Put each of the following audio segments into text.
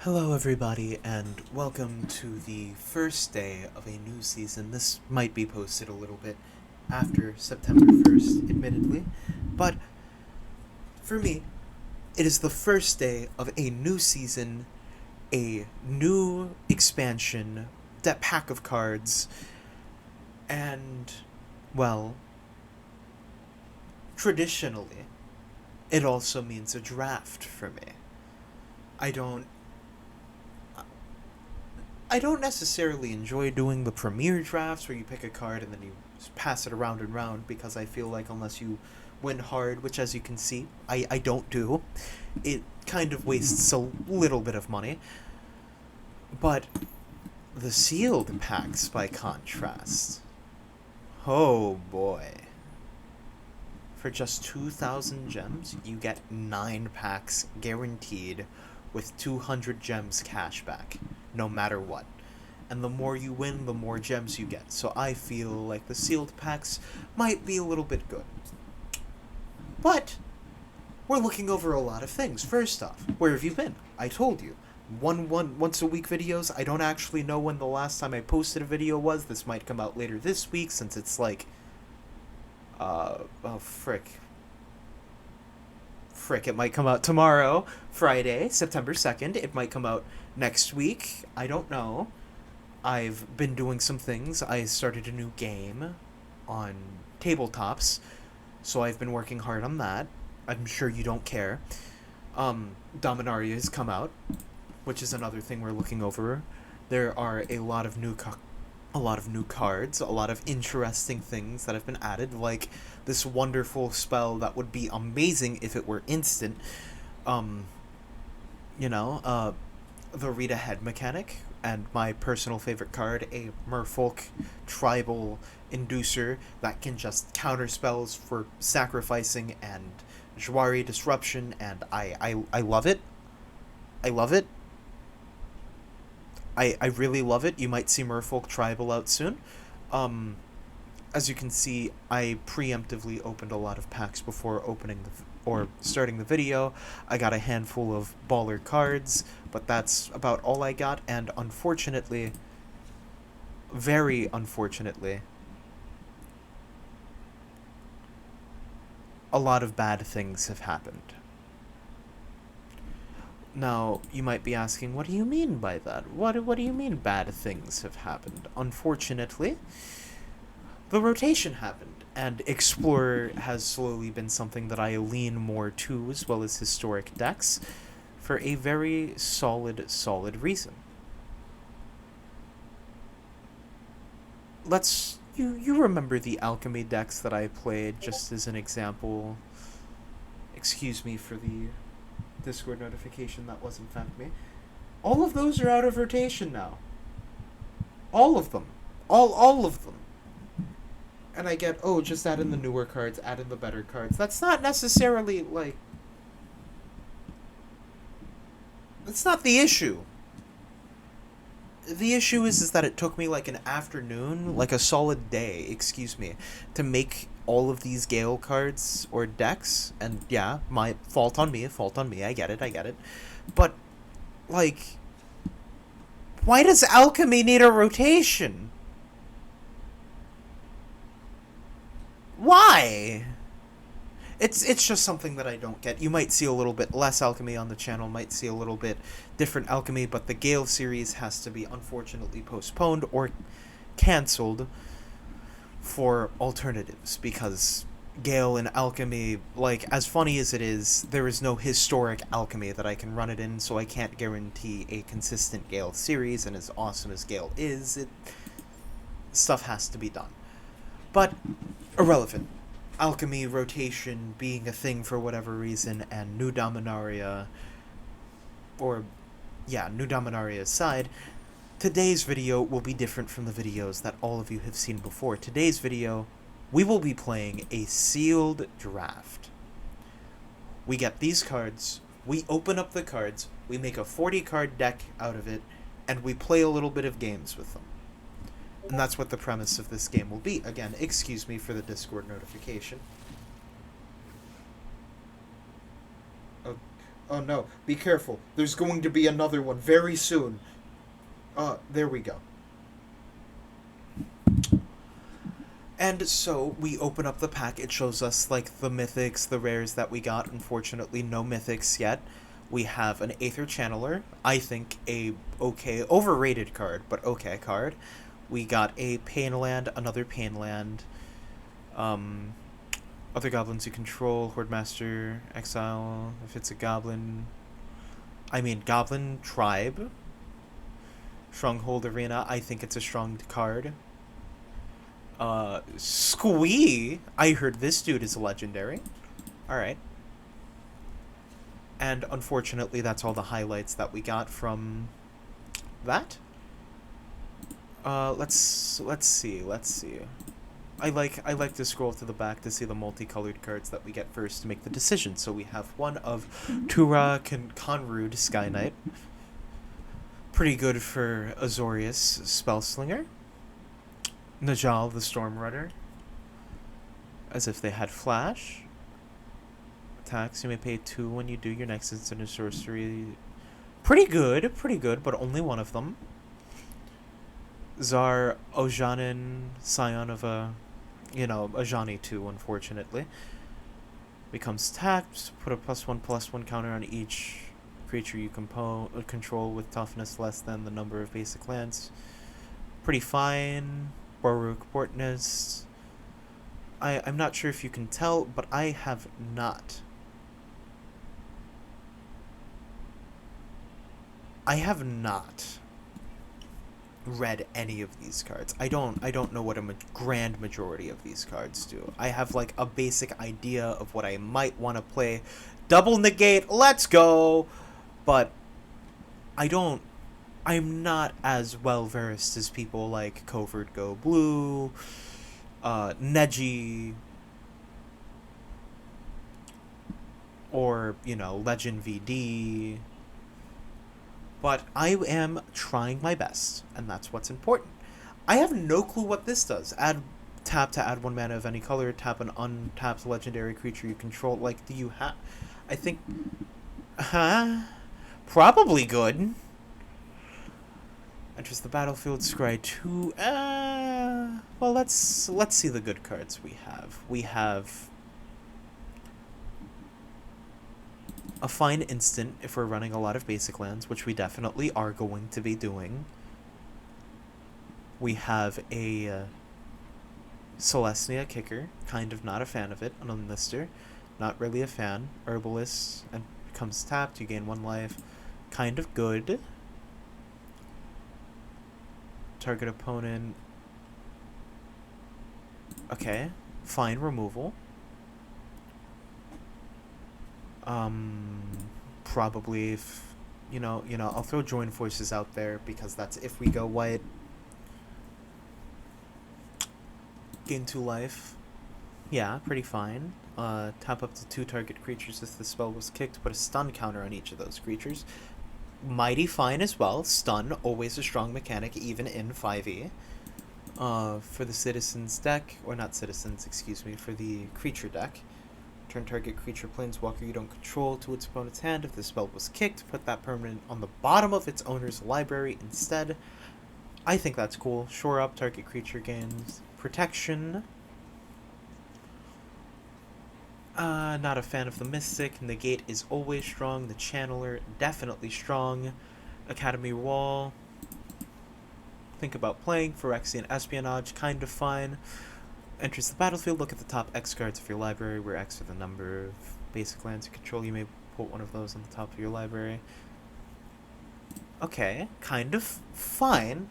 Hello everybody, and welcome to the first day of a new season. This might be posted a little bit after September 1st, admittedly, but for me, it is the first day of a new season, a new expansion, that pack of cards, and, well, traditionally, it also means a draft for me. I don't I don't necessarily enjoy doing the premiere drafts where you pick a card and then you pass it around and round, because I feel like unless you win hard, which as you can see, I don't do, it kind of wastes a little bit of money. But the sealed packs, by contrast, oh boy. For just 2,000 gems, you get 9 packs guaranteed with 200 gems cashback, no matter what. And the more you win, the more gems you get. So I feel like the sealed packs might be a little bit good. But we're looking over a lot of things. First off, where have you been? I told you. Once a week videos. I don't actually know when the last time I posted a video was. This might come out later this week since it's like frick, it might come out tomorrow, Friday, September 2nd. It might come out next week. I don't know. I've been doing some things. I started a new game on tabletops, so I've been working hard on that. I'm sure you don't care. Dominaria has come out, which is another thing we're looking over. There are a lot of new cards, a lot of interesting things that have been added, like this wonderful spell that would be amazing if it were instant. The read ahead mechanic, and my personal favorite card, a merfolk tribal inducer that can just counter spells for sacrificing and Jwari disruption, and I love it. I love it. I really love it. You might see Merfolk Tribal out soon. As you can see, I preemptively opened a lot of packs before starting the video. I got a handful of baller cards, but that's about all I got, and unfortunately, very unfortunately, a lot of bad things have happened. Now, you might be asking, what do you mean by that? What do you mean bad things have happened? Unfortunately, the rotation happened, and Explorer has slowly been something that I lean more to, as well as historic decks, for a very solid reason. You remember the alchemy decks that I played, just as an example. Excuse me for the Discord notification, that was in fact me. All of those are out of rotation now. All of them. All of them. And I get, oh, just add in the newer cards, add in the better cards. That's not necessarily, like... That's not the issue. The issue is that it took me like an afternoon, like a solid day, excuse me, to make all of these Gale cards or decks, and yeah, my fault on me, I get it. But, like, why does alchemy need a rotation? Why? It's just something that I don't get. You might see a little bit less alchemy on the channel, might see a little bit different alchemy, but the Gale series has to be unfortunately postponed or cancelled for alternatives, because Gale and alchemy, like, as funny as it is, there is no historic alchemy that I can run it in, so I can't guarantee a consistent Gale series, and as awesome as Gale is, stuff has to be done. But irrelevant. Alchemy rotation being a thing for whatever reason, and New Dominaria aside, today's video will be different from the videos that all of you have seen before. Today's video, we will be playing a sealed draft. We get these cards, we open up the cards, we make a 40-card deck out of it, and we play a little bit of games with them. And that's what the premise of this game will be. Again, excuse me for the Discord notification. Oh no, be careful. There's going to be another one very soon. There we go. And so we open up the pack. It shows us like the mythics, the rares that we got. Unfortunately, no mythics yet. We have an Aether Channeler. I think a okay, overrated card, but okay card. We got a Painland, another Painland. Um, Other goblins you control, Horde Master, Exile. If it's a goblin, I mean Goblin Tribe. Stronghold Arena. I think it's a strong card. Squee. I heard this dude is a legendary. All right. And unfortunately, that's all the highlights that we got from that. Let's see. I like to scroll to the back to see the multicolored cards that we get first to make the decision. So we have one of Tura Conrude Sky Knight. Pretty good for Azorius Spellslinger. Najal the Stormrunner. As if they had flash. Attacks, you may pay 2 when you do your next instant or sorcery. Pretty good, but only one of them. Zar Ojanin, scion of a Ajani 2, unfortunately. Becomes tapped, put a +1/+1 counter on each creature you control with toughness less than the number of basic lands. Pretty fine. Baruch Portness. I'm not sure if you can tell, but I have not read any of these cards. I don't know what a grand majority of these cards do. I have like a basic idea of what I might want to play. Double negate, let's go. But I'm not as well versed as people like Covert Go Blue, Neji, or, Legend VD. But I am trying my best, and that's what's important. I have no clue what this does. Tap to add 1 mana of any color, tap an untapped legendary creature you control. Like, do you have... I think... Probably good. Enters the battlefield, scry 2. Well, let's see the good cards we have. We have a fine instant if we're running a lot of basic lands, which we definitely are going to be doing. We have a Celestia Kicker, kind of not a fan of it, an Unlister, not really a fan. Herbalist, and becomes tapped, you gain 1 life, kind of good. Target opponent, okay, fine removal. Probably if, I'll throw Join Forces out there because that's if we go white. Gain 2 life. Yeah, pretty fine. Tap up to 2 target creatures if the spell was kicked. Put a stun counter on each of those creatures. Mighty fine as well. Stun, always a strong mechanic, even in 5e. For the citizens deck, or not citizens, excuse me, for the creature deck. Turn target creature planeswalker you don't control to its opponent's hand. If the spell was kicked, put that permanent on the bottom of its owner's library instead. I think that's cool. Shore up, target creature gains protection. Not a fan of the Mystic. Negate is always strong. The Channeler, definitely strong. Academy Wall. Think about playing. Phyrexian Espionage, kind of fine. Enters the battlefield, look at the top X cards of your library, where X are the number of basic lands you control. You may put one of those on the top of your library. Okay, kind of fine,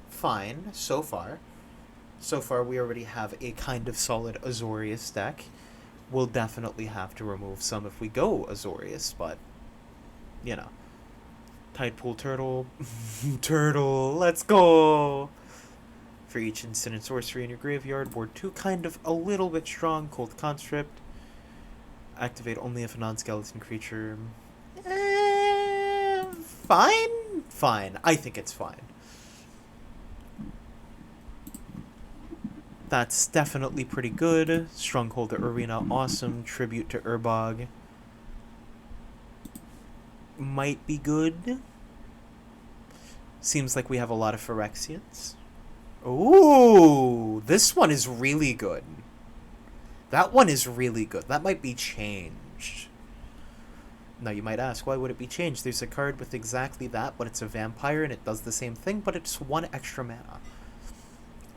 so far. So far, we already have a kind of solid Azorius deck. We'll definitely have to remove some if we go Azorius, but, Tidepool Turtle. Turtle, let's go! For each instant and sorcery in your graveyard, board 2, kind of a little bit strong. Cold Conscript. Activate only if a non-skeleton creature. Fine. I think it's fine. That's definitely pretty good. Stronghold to Arena, awesome. Tribute to Urbog. might be good. Seems like we have a lot of Phyrexians. Ooh, this one is really good. That one is really good. That might be changed. Now you might ask, why would it be changed? There's a card with exactly that, but it's a vampire and it does the same thing, but it's 1 extra mana.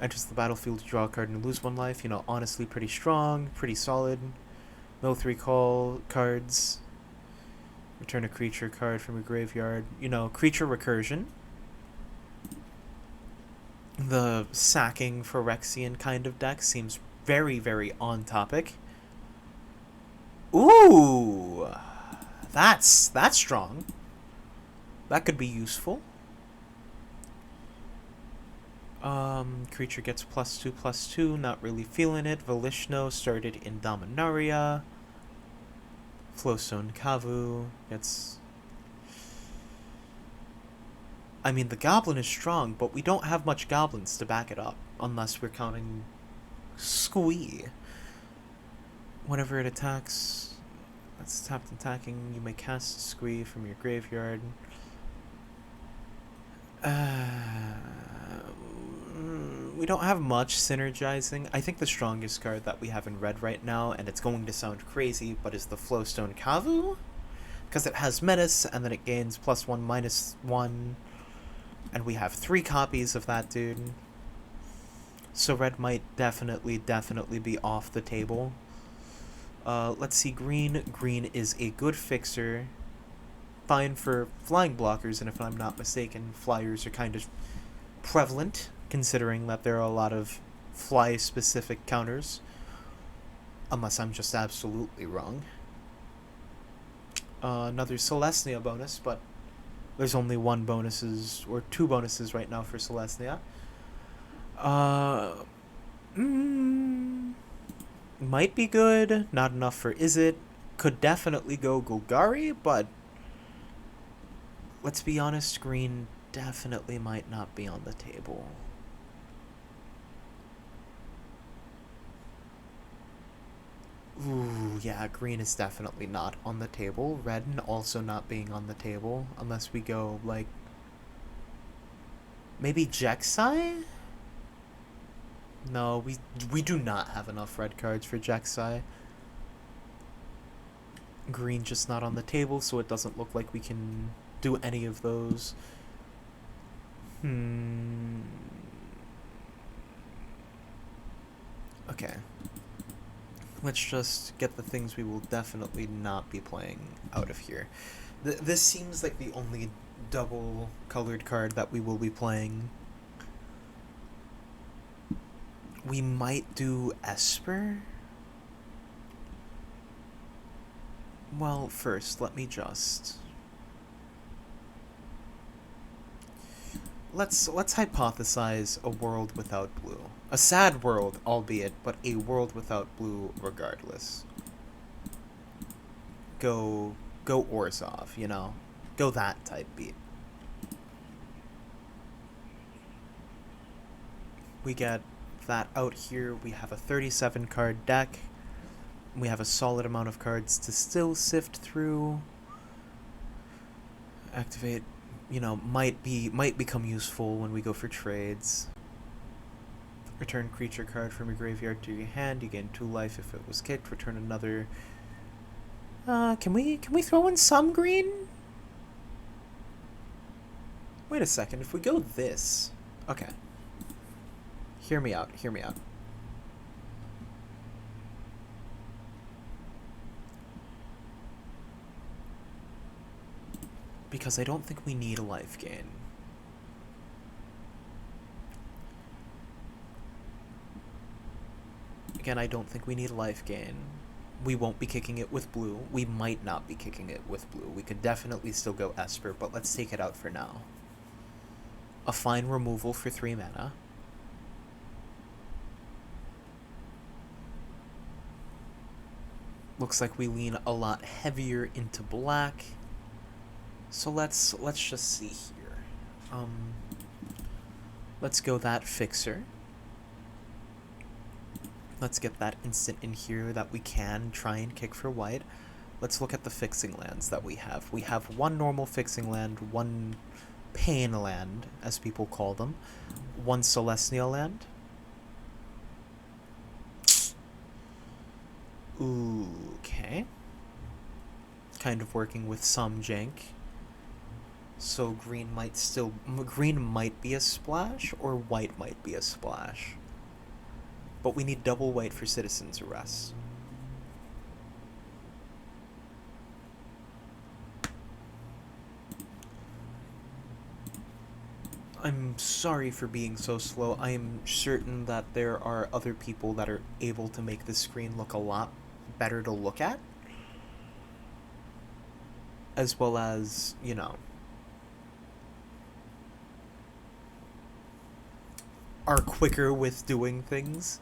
Enters the battlefield to draw a card and lose 1 life. You know, honestly pretty strong, pretty solid. No 3 cards. Return a creature card from your graveyard. You know, creature recursion. The sacking Phyrexian kind of deck seems very, very on topic. Ooh! That's strong. That could be useful. Creature gets +2/+2. Not really feeling it. Velishno started in Dominaria. Flowstone Kavu gets... I mean, the Goblin is strong, but we don't have much Goblins to back it up. Unless we're counting Squee. Whenever it attacks... That's tapped attacking. You may cast Squee from your graveyard. We don't have much synergizing. I think the strongest card that we have in red right now, and it's going to sound crazy, but is the Flowstone Kavu. Because it has Menace, and then it gains +1/-1. And we have 3 copies of that dude. So red might definitely be off the table. Let's see, green. Green is a good fixer. Fine for flying blockers, and if I'm not mistaken, flyers are kind of prevalent, considering that there are a lot of fly-specific counters. Unless I'm just absolutely wrong. Another Celestia bonus, but there's only 2 bonuses right now for Celestia. Might be good, not enough for Izzet. Could definitely go Golgari, but let's be honest, green definitely might not be on the table. Ooh, yeah, green is definitely not on the table. Red also not being on the table, unless we go, like, maybe Jexai? No, we do not have enough red cards for Jexai. Green just not on the table, so it doesn't look like we can do any of those. Okay. Let's just get the things we will definitely not be playing out of here. This seems like the only double colored card that we will be playing. We might do Esper? Well, first, let me just... Let's hypothesize a world without blue. A sad world, albeit, but a world without blue regardless. Go Orzhov, you know? Go that type beat. We get that out here. We have a 37 card deck. We have a solid amount of cards to still sift through. Activate, you know, might become useful when we go for trades. Return creature card from your graveyard to your hand. You gain 2 life if it was kicked. Return another. Can we throw in some green? Wait a second. If we go this, okay. Hear me out. Because I don't think we need a life gain. Again, I don't think we need a life gain. We won't be kicking it with blue. We might not be kicking it with blue. We could definitely still go Esper, but let's take it out for now. A fine removal for 3 mana. Looks like we lean a lot heavier into black. So let's just see here. Let's go that fixer. Let's get that instant in here that we can try and kick for white. Let's look at the fixing lands that we have. We have one normal fixing land, one pain land, as people call them, one celestial land. Ooh, okay. Kind of working with some jank. So green might be a splash, or white might be a splash. But we need double white for Citizen's Arrest. I'm sorry for being so slow. I am certain that there are other people that are able to make the screen look a lot better to look at. As well as, you know, are quicker with doing things.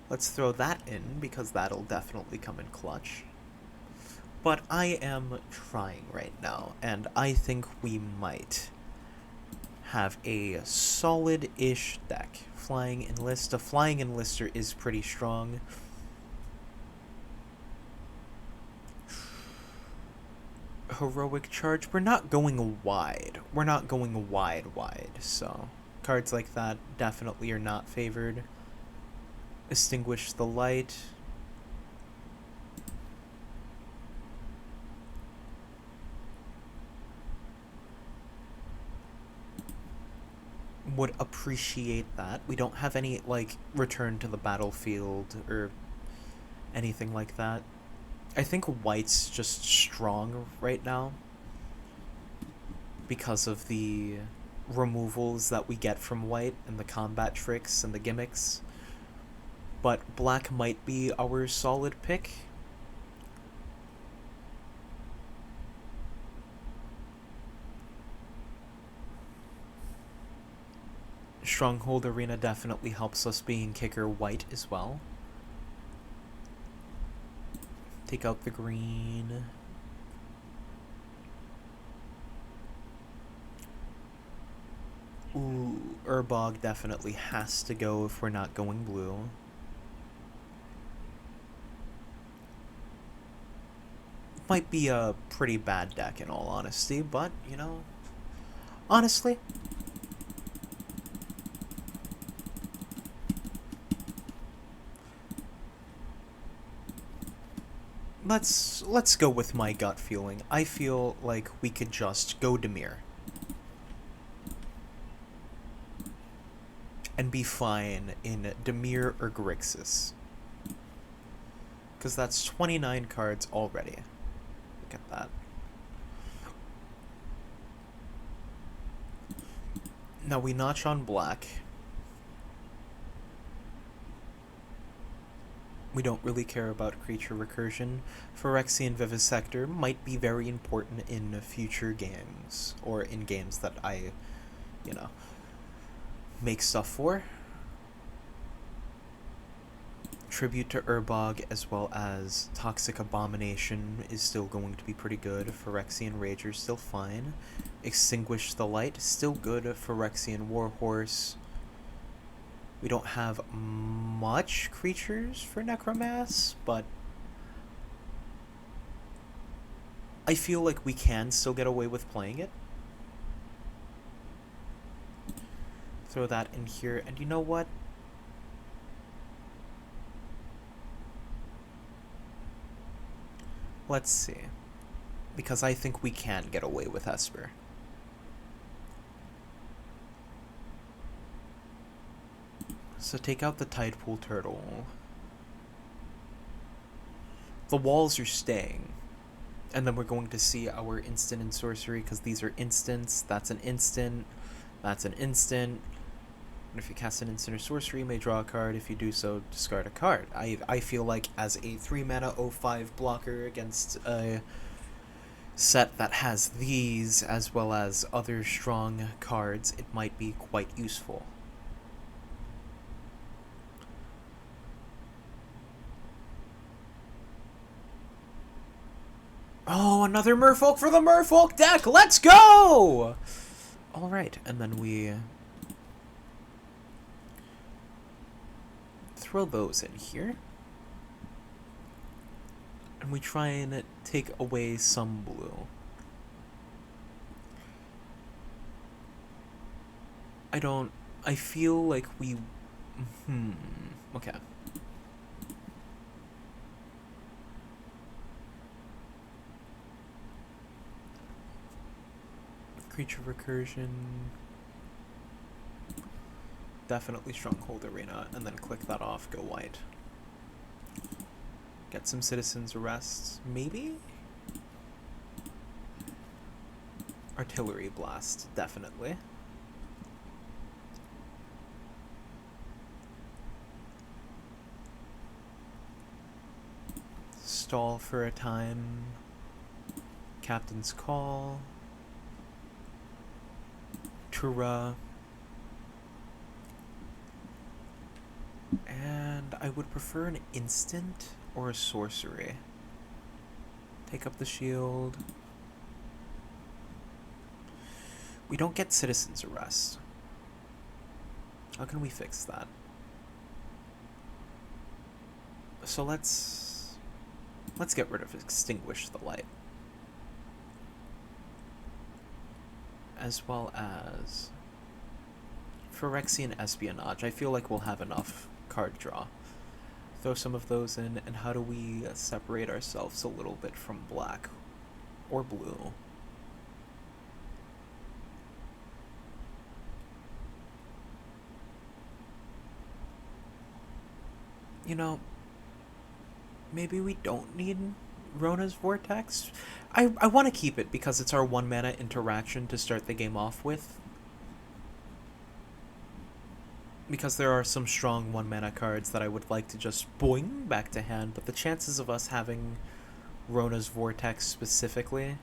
Let's throw that in, because that'll definitely come in clutch. But I am trying right now, and I think we might have a solid-ish deck. Flying Enlist. A Flying Enlister is pretty strong. Heroic Charge. We're not going wide. We're not going wide, so cards like that definitely are not favored. Extinguish the Light. Would appreciate that. We don't have any, like, return to the battlefield or anything like that. I think white's just strong right now because of the removals that we get from white and the combat tricks and the gimmicks. But black might be our solid pick. Stronghold Arena definitely helps us being kicker white as well. Take out the green. Ooh, Urbog definitely has to go if we're not going blue. Might be a pretty bad deck in all honesty, but, you know, honestly, let's go with my gut feeling. I feel like we could just go Dimir and be fine in Dimir or Grixis, because that's 29 cards already. Look at that. Now we notch on black. We don't really care about creature recursion. Phyrexian Vivisector might be very important in future games, or in games that I, you know, make stuff for. Tribute to Urbog as well as Toxic Abomination is still going to be pretty good. Phyrexian Rager still fine. Extinguish the Light still good. Phyrexian Warhorse. We don't have much creatures for Necromass, but I feel like we can still get away with playing it. Throw that in here, and you know what? Let's see. Because I think we can get away with Esper. So take out the Tidepool Turtle. The walls are staying. And then we're going to see our instant and sorcery, because these are instants. That's an instant. That's an instant. And if you cast an instant or sorcery, you may draw a card. If you do so, discard a card. I feel like as a 3-mana 0/5 blocker against a set that has these, as well as other strong cards, it might be quite useful. Oh, another Merfolk for the Merfolk deck! Let's go! Alright, and then we throw those in here. And we try and take away some blue. I feel like we... Okay. Creature recursion. Definitely Stronghold Arena, and then click that off, go white. Get some citizens arrests, maybe? Artillery blast, definitely. Stall for a time. Captain's Call. Tura. And I would prefer an instant or a sorcery. Take up the shield. We don't get citizens arrest. How can we fix that? So let's get rid of Extinguish the Light. As well as Phyrexian Espionage. I feel like we'll have enough card draw. Throw some of those in, and how do we separate ourselves a little bit from black or blue? You know, maybe we don't need Rona's Vortex. I want to keep it because it's our 1 mana interaction to start the game off with. Because there are some strong 1 mana cards that I would like to just boing back to hand, but the chances of us having Rona's Vortex specifically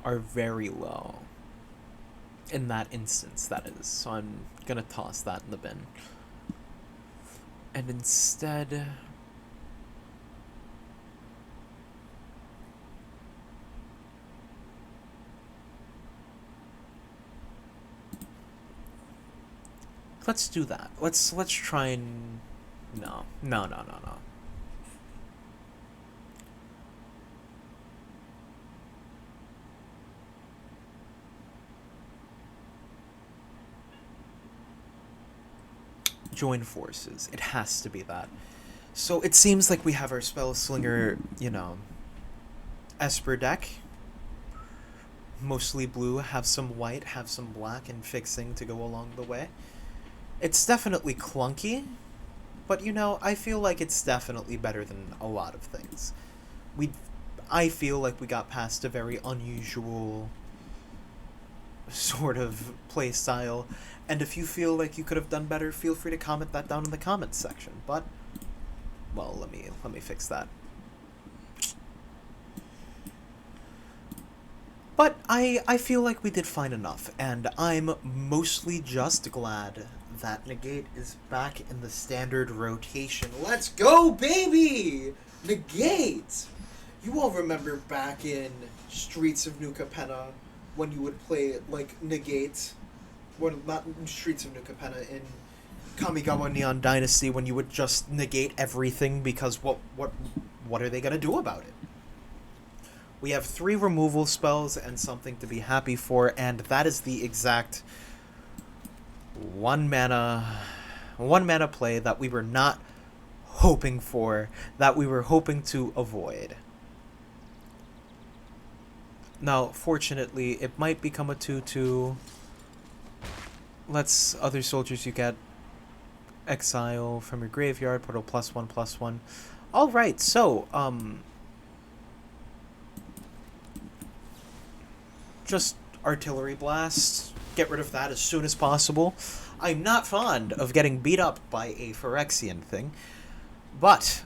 are very low. In that instance, that is. So I'm gonna toss that in the bin. And instead... let's do that. Let's try and... No. Join forces. It has to be that. So it seems like we have our Spellslinger, Esper deck. Mostly blue, have some white, have some black, and fixing to go along the way. It's definitely clunky, but I feel like it's definitely better than a lot of things. I feel like we got past a very unusual sort of play style, and if you feel like you could have done better, feel free to comment that down in the comments section. But, well, let me fix that. But I feel like we did fine enough, and I'm mostly just glad that Negate is back in the standard rotation. Let's go, baby! Negate! You all remember back in Streets of New Capenna when you would play, Negate? Well, not in Streets of New Capenna, in Kamigawa Neon Dynasty, when you would just negate everything because what are they gonna do about it? We have 3 removal spells and something to be happy for, and that is the exact 1 mana play that we were not hoping for, that we were hoping to avoid. Now, fortunately, it might become a 2/2. Let's other soldiers you get exile from your graveyard, put a +1/+1. Alright, so, just artillery blast. Get rid of that as soon as possible. I'm not fond of getting beat up by a Phyrexian thing, but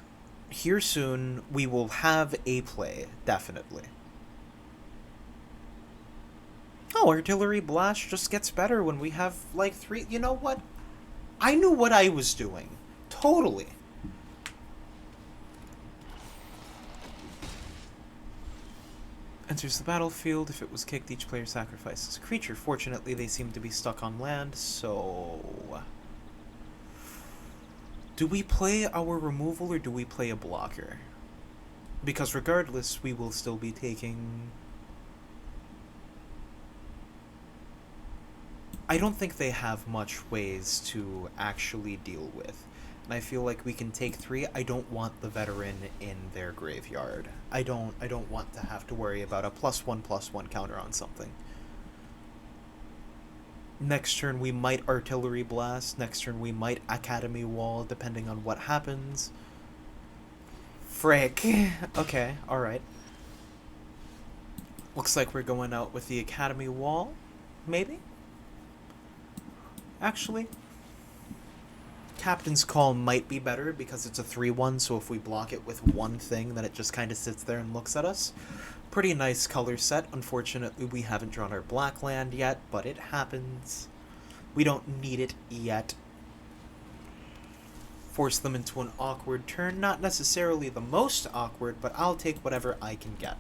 here soon we will have a play, definitely. Oh, artillery blast just gets better when we have, 3... You know what? I knew what I was doing. Totally. Enters the battlefield. If it was kicked, each player sacrifices a creature. Fortunately, they seem to be stuck on land, so... Do we play our removal or do we play a blocker? Because regardless, we will still be taking... I don't think they have much ways to actually deal with. And I feel like we can take 3. I don't want the veteran in their graveyard. I don't want to have to worry about a +1/+1 counter on something. Next turn we might Artillery Blast. Next turn we might Academy Wall, depending on what happens. Frick. Okay, alright. Looks like we're going out with the Academy Wall, maybe? Actually, Captain's Call might be better because it's a 3/1, so if we block it with one thing, then it just kind of sits there and looks at us. Pretty nice color set. Unfortunately, we haven't drawn our black land yet, but it happens. We don't need it yet. Force them into an awkward turn. Not necessarily the most awkward, but I'll take whatever I can get.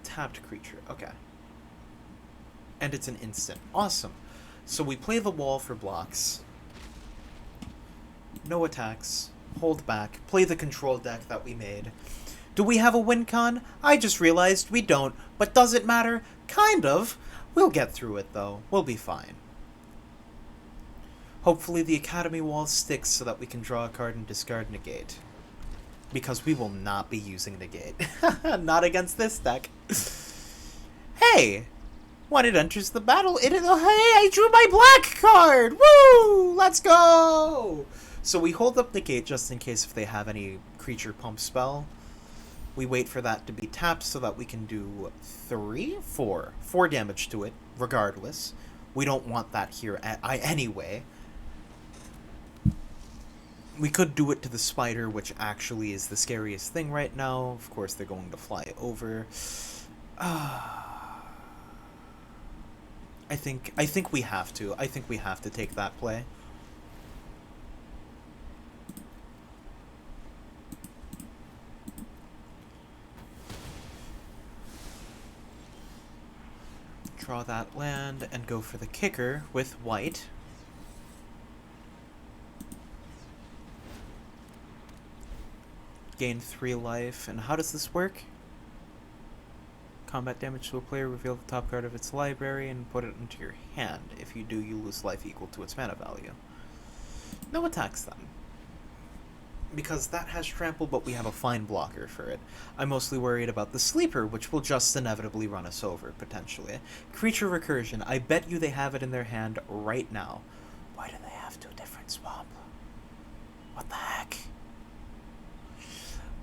Tapped creature. Okay. And it's an instant. Awesome. So we play the wall for blocks. No attacks. Hold back. Play the control deck that we made. Do we have a win con? I just realized we don't. But does it matter? Kind of. We'll get through it, though. We'll be fine. Hopefully the Academy Wall sticks so that we can draw a card and discard Negate. Because we will not be using Negate. Not against this deck. Hey! When it enters the battle, hey, I drew my black card! Woo! Let's go! So we hold up Negate just in case if they have any creature pump spell. We wait for that to be tapped so that we can do 4 damage to it, regardless. We don't want that here anyway. We could do it to the spider, which actually is the scariest thing right now. Of course, they're going to fly over. I think we have to. I think we have to take that play. Draw that land and go for the kicker with white. Gain 3 life. And how does this work? Combat damage to a player, reveal the top card of its library and put it into your hand. If you do, you lose life equal to its mana value. No attacks then. Because that has trample, but we have a fine blocker for it. I'm mostly worried about the sleeper, which will just inevitably run us over, potentially. Creature Recursion. I bet you they have it in their hand right now. Why do they have 2 different swamp? What the heck?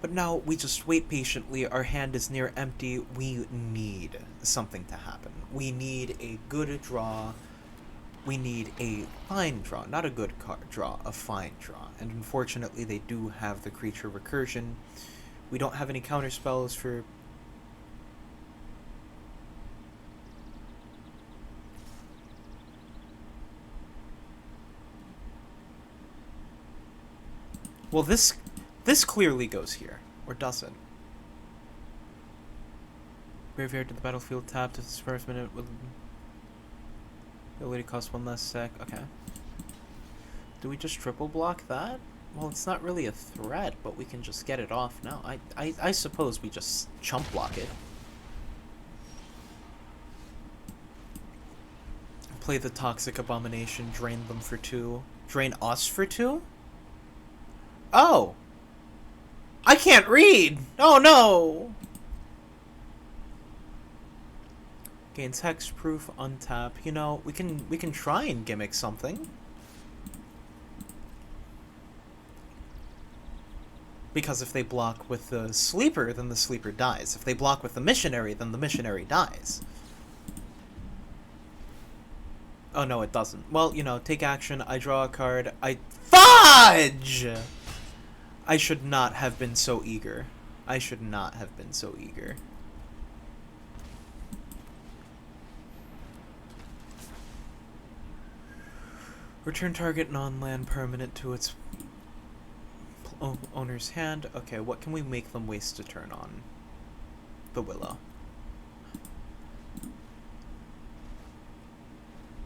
But now we just wait patiently. Our hand is near empty. We need something to happen. We need a good draw. We need a fine draw. Not a good card draw, a fine draw. And unfortunately, they do have the creature recursion. We don't have any counter spells for... Well, this clearly goes here. Or doesn't. Graveyard to the battlefield tapped at the first minute with... ability costs 1 less sec. Okay. Do we just triple block that? Well, it's not really a threat, but we can just get it off now. I suppose we just chump block it. Play the Toxic Abomination, drain them for 2. Drain us for 2? Oh! I can't read! Oh no! Gains hexproof, untap. You know, we can try and gimmick something. Because if they block with the sleeper, then the sleeper dies. If they block with the missionary, then the missionary dies. Oh no, it doesn't. Well, you know, take action, I draw a card, Fudge! I should not have been so eager. I should not have been so eager. Return target non-land permanent to its owner's hand. Okay, what can we make them waste a turn on? The Willow.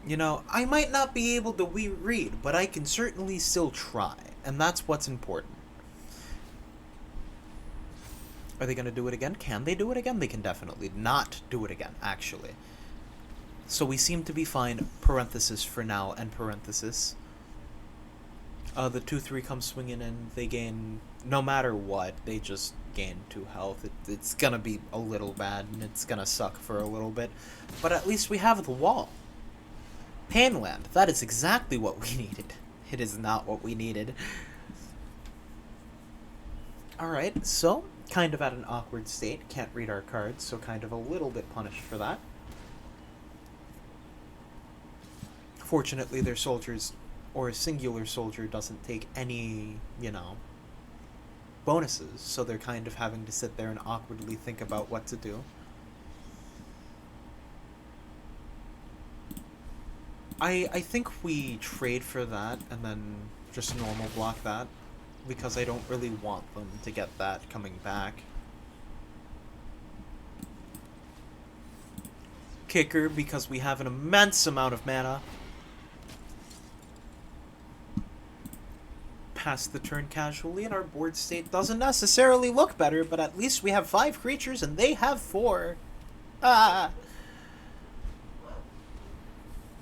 You know, I might not be able to read, but I can certainly still try, and that's what's important. Are they going to do it again? Can they do it again? They can definitely not do it again, actually. So we seem to be fine, parenthesis for now, and parenthesis. The 2-3 comes swinging in, they gain, no matter what, they just gain 2 health. It's gonna be a little bad, and it's gonna suck for a little bit. But at least we have the wall. Painland, that is exactly what we needed. It is not what we needed. Alright, so, kind of at an awkward state. Can't read our cards, so kind of a little bit punished for that. Fortunately, their soldiers, or a singular soldier, doesn't take any, bonuses, so they're kind of having to sit there and awkwardly think about what to do. I think we trade for that and then just normal block that, because I don't really want them to get that coming back. Kicker, because we have an immense amount of mana. Pass the turn casually, and our board state doesn't necessarily look better, but at least we have 5 creatures and they have 4. Ah!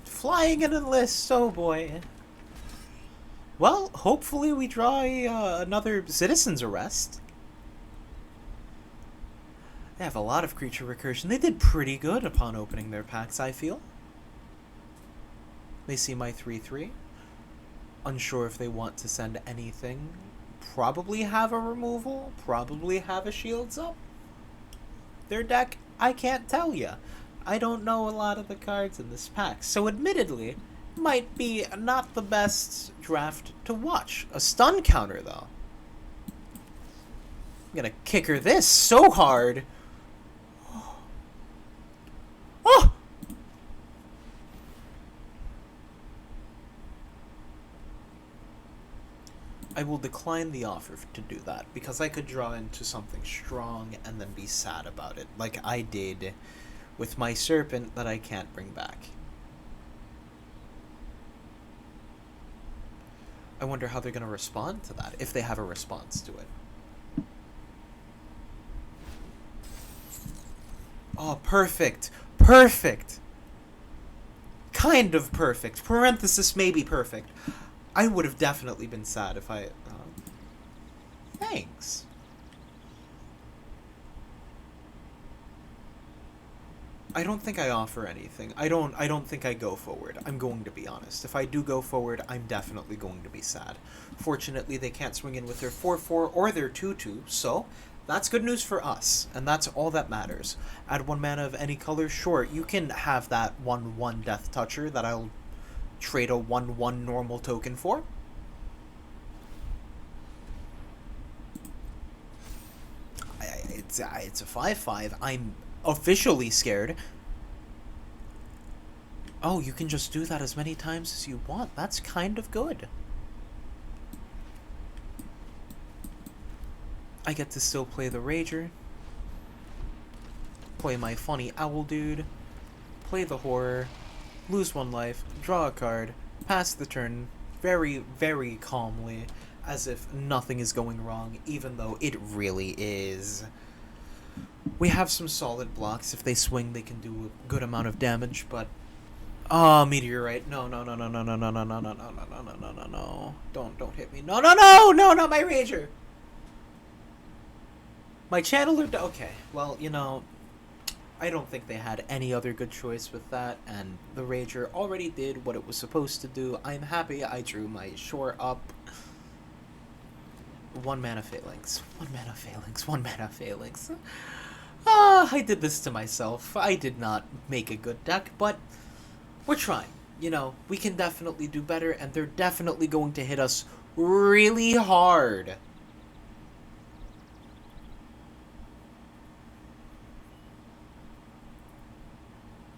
Flying in a list, oh boy. Well, hopefully we draw another Citizen's Arrest. They have a lot of creature recursion. They did pretty good upon opening their packs, I feel. They see my 3-3. Unsure if they want to send anything. Probably have a removal. Probably have a shields up. Their deck, I can't tell ya. I don't know a lot of the cards in this pack. So admittedly, might be not the best draft to watch. A stun counter, though. I'm gonna kicker this so hard. Oh! I will decline the offer to do that, because I could draw into something strong and then be sad about it, like I did with my Serpent that I can't bring back. I wonder how they're going to respond to that, if they have a response to it. Oh, perfect! Perfect! Kind of perfect. Parenthesis maybe perfect. I would have definitely been sad if I... thanks. I don't think I offer anything. I don't think I go forward. I'm going to be honest. If I do go forward, I'm definitely going to be sad. Fortunately, they can't swing in with their 4-4 or their 2-2, so that's good news for us, and that's all that matters. Add 1 mana of any color, sure, you can have that 1-1 Death Toucher that I'll trade a 1-1 normal token for. It's a 5-5. I'm officially scared. Oh, you can just do that as many times as you want. That's kind of good. I get to still play the Rager. Play my funny owl dude. Play the horror. Lose 1 life. Draw a card. Pass the turn very, very calmly, as if nothing is going wrong, even though it really is. We have some solid blocks. If they swing, they can do a good amount of damage, but... oh, Meteorite. No, no, no, no, no, no, no, no, no, no, no, no, no, no, no, no, no. Don't hit me. No, no, no! No, not my Rager! My Channeler... okay, well, I don't think they had any other good choice with that, and the Rager already did what it was supposed to do. I'm happy I drew my shore up. 1 mana Phalanx. 1 mana Phalanx. 1 mana Phalanx. I did this to myself. I did not make a good deck, but we're trying. We can definitely do better, and they're definitely going to hit us really hard.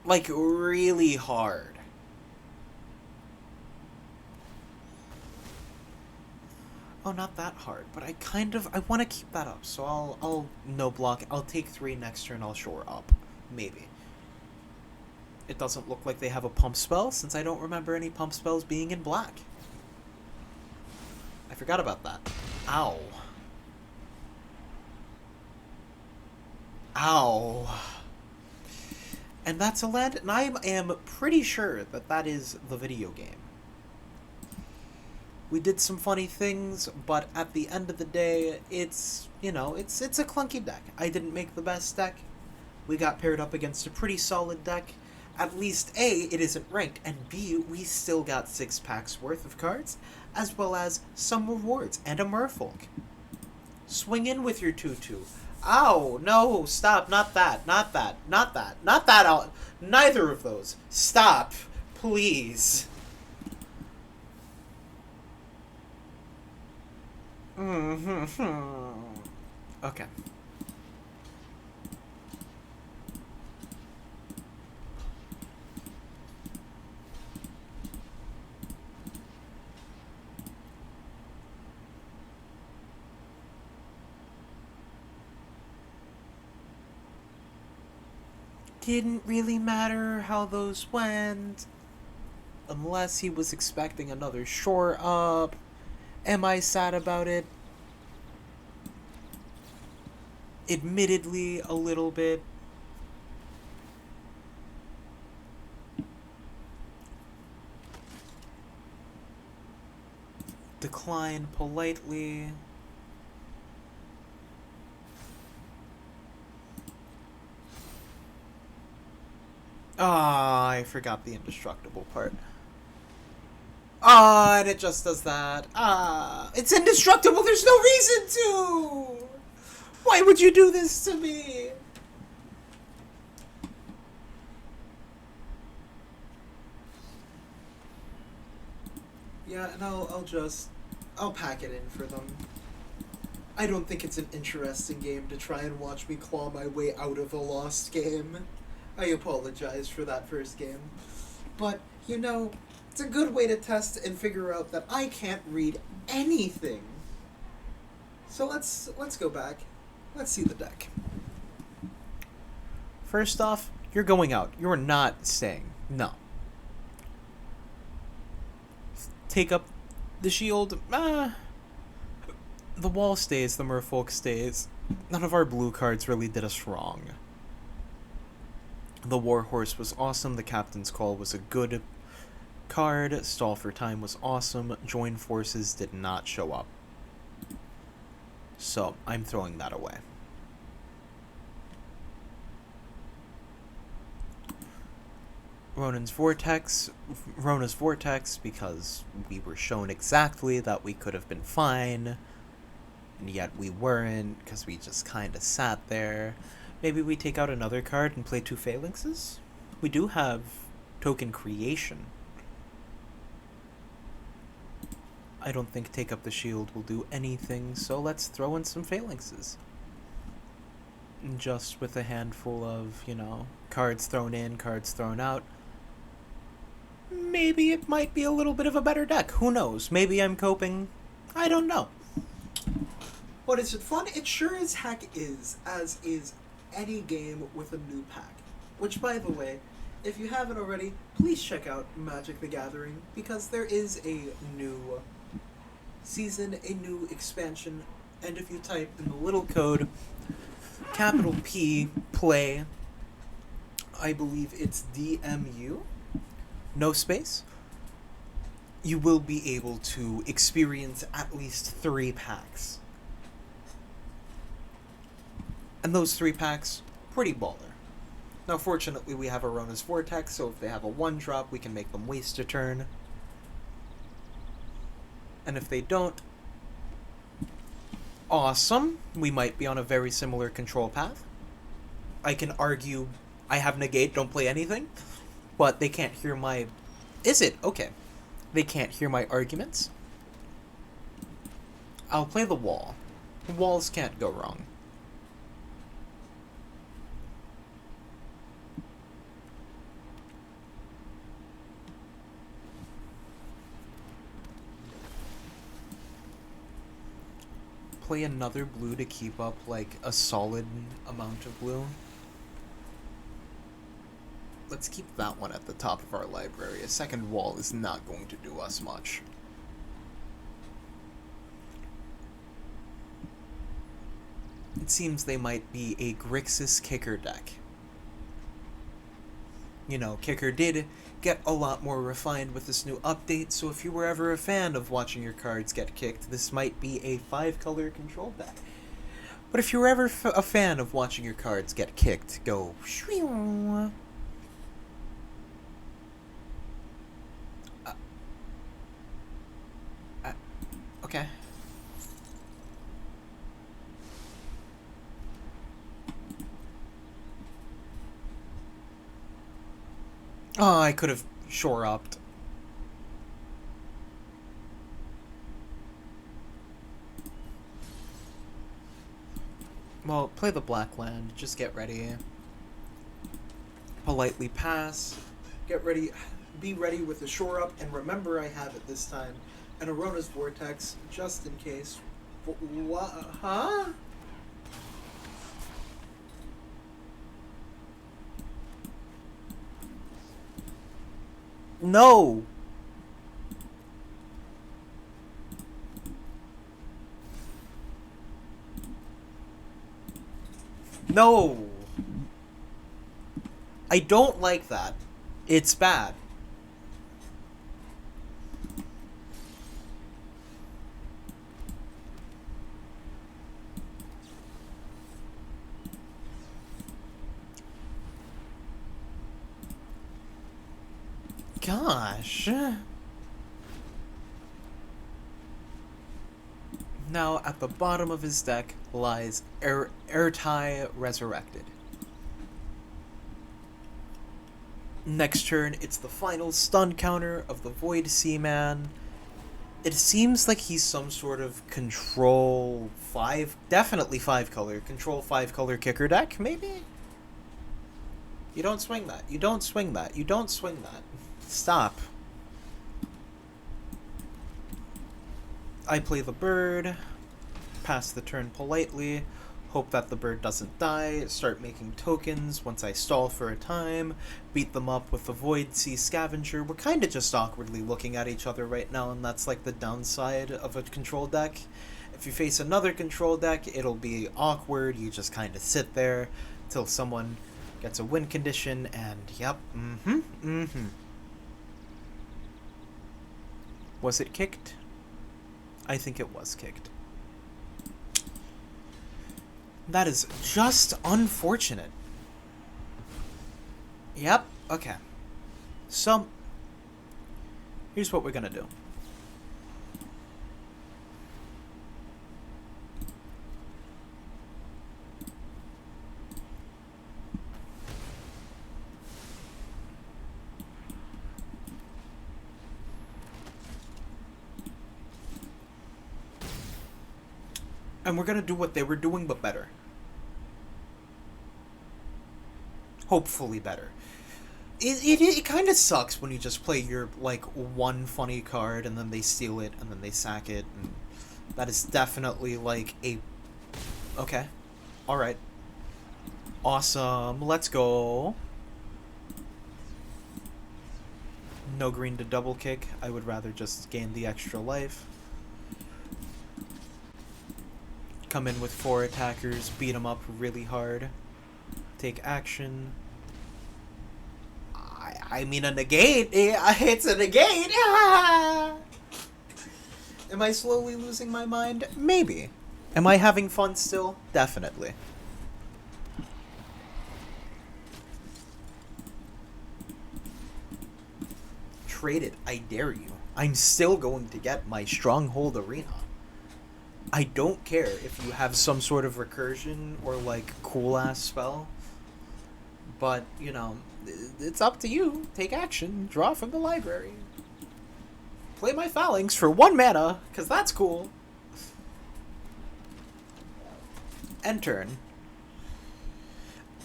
Like, really hard. Oh, not that hard, but I want to keep that up, so I'll no block. I'll take 3 next turn, I'll shore up. Maybe. It doesn't look like they have a pump spell, since I don't remember any pump spells being in black. I forgot about that. Ow. Ow. And that's a land, and I am pretty sure that that is the video game. We did some funny things, but at the end of the day, it's, you know, it's a clunky deck. I didn't make the best deck. We got paired up against a pretty solid deck. At least A, it isn't ranked, and B, we still got 6 packs worth of cards, as well as some rewards and a merfolk. Swing in with your 2/2. Ow, no, stop, not that, not that, not that, not that, neither of those. Stop, please. Okay. Didn't really matter how those went, unless he was expecting another shore up. Am I sad about it? Admittedly, a little bit. Decline politely. Ah, I forgot the indestructible part. Ah, and it just does that. Ah, it's indestructible. There's no reason to. Why would you do this to me? Yeah, and I'll pack it in for them. I don't think it's an interesting game to try and watch me claw my way out of a lost game. I apologize for that first game. But, you know, it's a good way to test and figure out that I can't read anything. So let's go back. Let's see the deck. First off, you're going out. You're not staying. No. Take up the shield. The wall stays, the merfolk stays. None of our blue cards really did us wrong. The Warhorse was awesome. The Captain's Call was a good card. Stall for Time was awesome. Join Forces did not show up. So, I'm throwing that away. Rona's Vortex, because we were shown exactly that we could have been fine, and yet we weren't, because we just kind of sat there. Maybe we take out another card and play 2 Phalanxes? We do have Token Creation. I don't think Take Up the Shield will do anything, so let's throw in some Phalanxes. Just with a handful of, you know, cards thrown in, cards thrown out. Maybe it might be a little bit of a better deck. Who knows? Maybe I'm coping. I don't know. But is it fun? It sure as heck is, as is any game with a new pack. Which, by the way, if you haven't already, please check out Magic the Gathering, because there is a new season, a new expansion, and if you type in the little code, capital P, play, I believe it's DMU, no space, you will be able to experience at least 3 packs. And those 3 packs, pretty baller. Now, fortunately, we have a Rona's Vortex, so if they have a 1-drop, we can make them waste a turn. And if they don't, awesome. We might be on a very similar control path. I can argue I have negate, don't play anything, but they can't hear my... Is it? Okay. They can't hear my arguments. I'll play the wall. Walls can't go wrong. Play another blue to keep up, like, a solid amount of blue. Let's keep that one at the top of our library. A second wall is not going to do us much. It seems they might be a Grixis kicker deck. You know, kicker did get a lot more refined with this new update, so if you were ever a fan of watching your cards get kicked, this might be a 5-color control deck. But if you were ever a fan of watching your cards get kicked, go shwee. Okay. Oh, I could have shore-upped. Well, play the black land. Just get ready. Politely pass. Get ready. Be ready with the shore-up, and remember I have it this time. And Arona's Vortex, just in case. What? Huh? No! No! I don't like that. It's bad. Gosh. Now, at the bottom of his deck lies Ertai Resurrected. Next turn, it's the final stun counter of the Void Seaman. It seems like he's some sort of control 5, definitely 5-color, control 5-color kicker deck, maybe? You don't swing that. You don't swing that. You don't swing that. Stop. I play the bird, pass the turn politely, hope that the bird doesn't die, start making tokens once I stall for a time, beat them up with the Void Sea Scavenger. We're kind of just awkwardly looking at each other right now, and that's like the downside of a control deck. If you face another control deck, it'll be awkward. You just kind of sit there till someone gets a win condition, and yep, Was it kicked? I think it was kicked. That is just unfortunate. Yep, okay. So, here's what we're gonna do. And we're gonna do what they were doing, but better. Hopefully better. It kind of sucks when you just play your, like, one funny card, and then they steal it, and then they sack it, and that is definitely, like, a... Okay. Alright. Awesome. Let's go. No green to double kick. I would rather just gain the extra life. Come in with 4 attackers, beat them up really hard. Take action. I mean, a negate. It's a negate. Am I slowly losing my mind? Maybe. Am I having fun still? Definitely. Trade it. I dare you. I'm still going to get my Stronghold Arena. I don't care if you have some sort of recursion or, like, cool-ass spell. But, you know, it's up to you. Take action. Draw from the library. Play my Phalanx for 1 mana, because that's cool. End turn.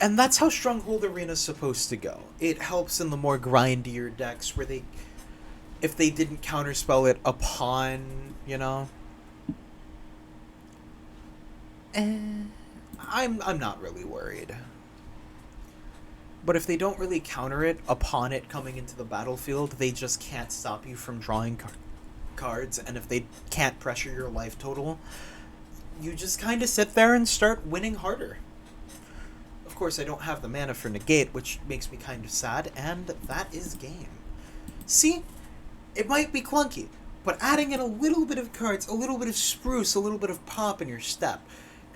And that's how Stronghold Arena's supposed to go. It helps in the more grindier decks where they... If they didn't counterspell it upon, you know... I'm not really worried. But if they don't really counter it upon it coming into the battlefield, they just can't stop you from drawing cards, and if they can't pressure your life total, you just kind of sit there and start winning harder. Of course, I don't have the mana for negate, which makes me kind of sad, and that is game. See? It might be clunky, but adding in a little bit of cards, a little bit of spruce, a little bit of pop in your step,